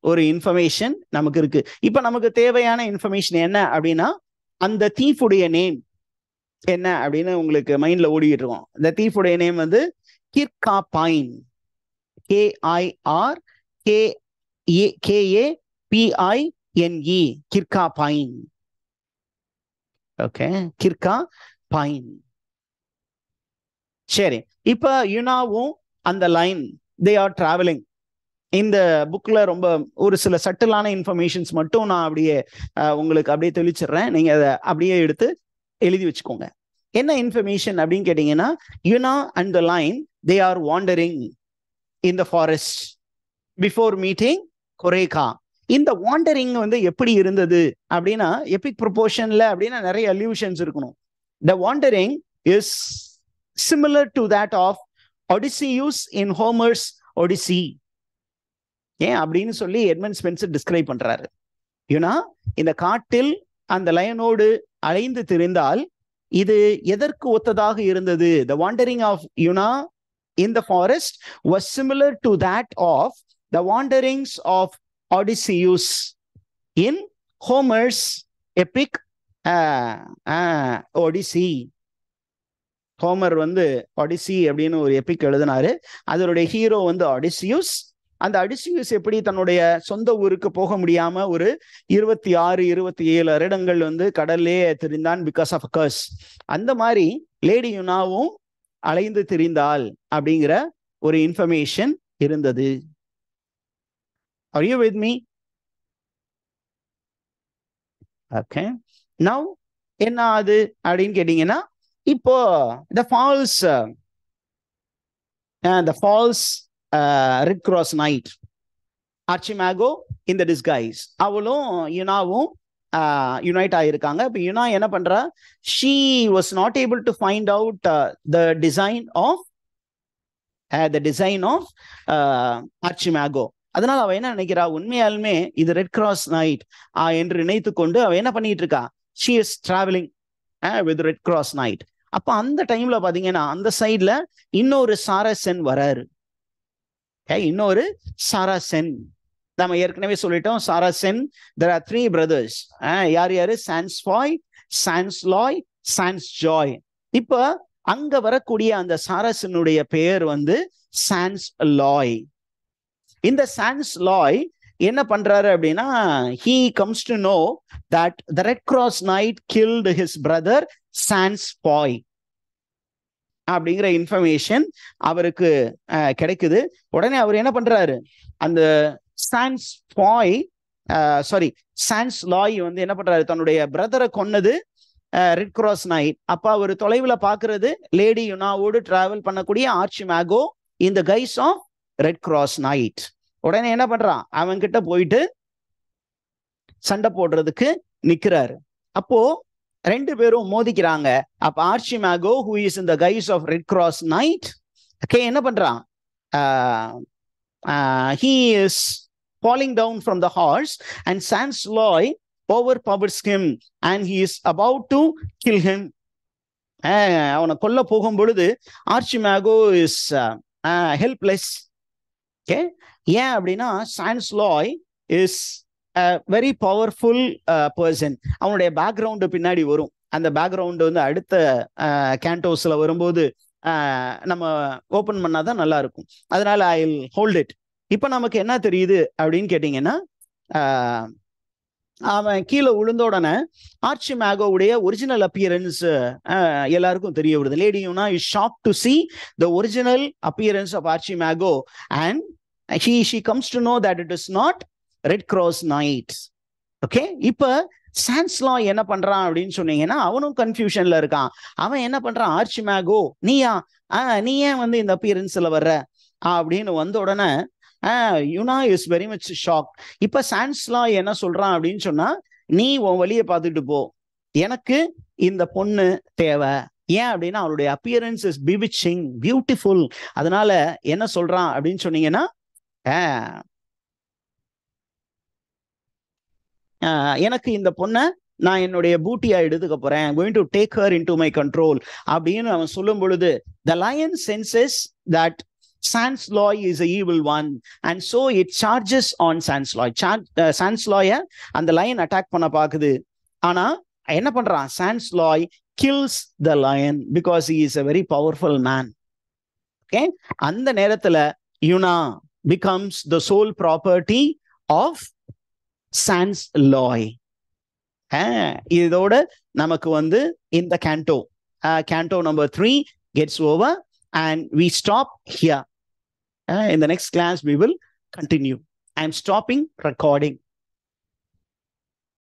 ஒரு information நமக்கு இருக்கு. இப்ப நமக்கு தேவையான information என்ன அப்படின்னா, அந்த தீஃபுடைய நேம் என்ன அப்படின்னு உங்களுக்கு மைண்ட்ல ஓடிட்டு இருக்கோம். இந்த தீஃபுடைய நேம் வந்து Kirkrapine. KIRKAPINE, Kirkrapine. Okay, Kirkrapine. சரி, இப்ப யுனாவும் அந்த லைன் தே ஆர் டிராவலிங். இந்த புக்ல ரொம்ப ஒரு சில சட்டிலான இன்ஃபர்மேஷன்ஸ் மட்டும் நான் அப்படியே உங்களுக்கு அப்படியே தெளிச்சிடுறேன். நீங்க அதை அப்படியே எடுத்து எழுதி வச்சுக்கோங்க. என்ன இன்ஃபர்மேஷன் அப்படின்னு கேட்டீங்கன்னா, Una and the lion they are wandering in the forest before meeting Corceca. இந்த வாண்டரிங் வந்து எப்படி இருந்தது அப்படின்னா, எபிக் ப்ரொபோர்ஷன்ல அப்படின்னா நிறைய அல்யூஷன்ஸ் இருக்கணும். The wandering is similar to that of Odysseus in Homer's Odyssey. ஏன் அப்படின்னு சொல்லி எட்மண்ட் ஸ்பென்சர் டிஸ்கிரைப் பண்றாரு. யுனா இந்த காட்டில் அந்த லயனோடு அலைந்து திரிந்தால் இது எதற்கு ஒத்ததாக இருந்தது? The wandering of Yuna in the forest was similar to that of the wanderings of Odysseus in Homer's epic Odyssey. Homer வந்து ஒடிசி அப்படின்னு ஒரு எபிக் எழுதினாரு. அதனுடைய ஹீரோ வந்து ஒடிசியூஸ். அந்த ஒடிசியூஸ் எப்படி தன்னுடைய சொந்த ஊருக்கு போக முடியாம ஒரு 26-27 வருடங்கள் வந்து கடல்லே திரிந்தான் பிகாஸ் ஆஃப் கர்ஸ். அந்த மாதிரி லேடி யுனாவும் அலைந்து திரிந்தாள் அப்படிங்கிற ஒரு இன்ஃபர்மேஷன் இருந்தது. Are you with me? Okay. Now என்ன ஆகுது அப்படின்னு கேட்டீங்கன்னா, இப்போ the false Red Cross Knight, ஆர்ச்சிமாகோ in the disguise, அவளும் யுனாவும் யுனைட் ஆயிருக்காங்க. இப்போ யுனா என்ன பண்றா, she was not able to find out the design of ஆர்ச்சிமாகோ. அதனால அவ என்ன நினைக்கிறா, உண்மையாலுமே இது ரெட் கிராஸ் நைட் என்று நினைத்து கொண்டு அவ என்ன பண்ணிட்டு இருக்கா, she is traveling with Red Cross Knight. அப்ப அந்த டைம்ல பாத்தீங்கன்னா அந்த சைட்ல இன்னொரு சாரசென் வராரு. இன்னொரு சாரசென், நம்ம ஏற்கனவே சொல்லிட்டோம் சாரசென், there are 3 brothers. யார் யாரு? சான்ஸ்பாய், சான்ஸ்லாய், சான்ஸ்ஜாய். இப்ப அங்க வரக்கூடிய அந்த சாரசனுடைய பெயர் வந்து சான்ஸ்லாய். இந்த சான்ஸ்லாய் என்ன பண்றாரு அப்படின்னா, he comes to know that the Red Cross Knight killed his brother Sanspoy அப்படிங்கிற இன்ஃபர்மேஷன் அவருக்கு கிடைக்குது. உடனே அவர் என்ன பண்றாரு, அந்த சான்ஸ்லாய் வந்து என்ன பண்றாரு, தன்னுடைய பிரதரை கொன்னது ரெட் கிராஸ் நைட். அப்ப அவர் தொலைவில் பாக்குறது லேடி யுனாவோடு டிராவல் பண்ணக்கூடிய ஆர்ச்சிமாகோ in the guise of Red Cross Knight. உடனே என்ன பண்றான், அவன் கிட்ட போயிட்டு சண்டை போடுறதுக்கு நிக்கிறாரு. அப்போ 2 பேரும் மோதிக்கிறாங்க. அப்ப ஆர்ச்சிமாகோ who is in the guise of Red Cross Knight என்ன பண்றான், he is falling down from the horse and Sansloy overpowers him and he is about to kill him. அவனை கொல்ல போகும் பொழுது ஆர்ச்சிமாகோ is helpless. ஏன் அப்படின்னா சான்ஸ்லாய் இஸ் வெரி பவர்ஃபுல் பர்சன். அவனுடைய background பின்னாடி வரும். அந்த பேக்ரவுண்டு வந்து அடுத்த கேண்டோஸ்ல வரும்போது நம்ம ஓபன் பண்ணாதான் நல்லா இருக்கும். அதனால ஐ வில் ஹோல்ட் இட். இப்ப நமக்கு என்ன தெரியுது அப்படின்னு கேட்டீங்கன்னா, அவன் கீழே விழுந்த உடனே ஆர்ச்சிமாகோவுடைய ஒரிஜினல் அப்பியரன்ஸ் எல்லாருக்கும் தெரிய வருது. Lady Una is shock to see the original appearance of Archimago, and she comes to know that it is not Red Cross Knights. Okay, இப்ப சான்ஸ்லா என்ன பண்றான் அப்படின்னு சொன்னீங்கன்னா அவனும் கன்ஃபியூஷன்ல இருக்கான். அவன் என்ன பண்றான், ஆர்ச்சிமாகோ நீயா, நீ ஏன் வந்து இந்த அப்பியரன்ஸ்ல வர்ற அப்படின்னு வந்த உடனே யூனா இஸ் வெரி மச் ஷாக். இப்ப சான்ஸ்லா என்ன சொல்றான் அப்படின்னு சொன்னா, நீ உன் வழியை பார்த்துட்டு போ, எனக்கு இந்த பொண்ணு தேவை. ஏன் அப்படின்னா அவளுடைய அப்பியரன்ஸ் இஸ் பிவிச்சிங், பியூட்டிஃபுல். அதனால என்ன சொல்றான் அப்படின்னு சொன்னீங்கன்னா, எனக்கு இந்த பொண்ணை நான் என்னுடைய பூட்டியா எடுத்துக்க போறேன், going to take her into my control அப்படின்னு அவன் சொல்லும் பொழுது, the lion senses that Sansloy is an evil one, and so it charges on Sansloy. Sansloy அந்த lion attack பண்ண பாக்குது. ஆனா என்ன பண்றான், Sansloy kills the lion because he is a very powerful man. Okay, அந்த நேரத்துல யூனா becomes the sole property of Sansloy. இதோட நமக்கு வந்து இந்த canto number 3 gets over, and we stop here. In the next class we will continue. I am stopping recording.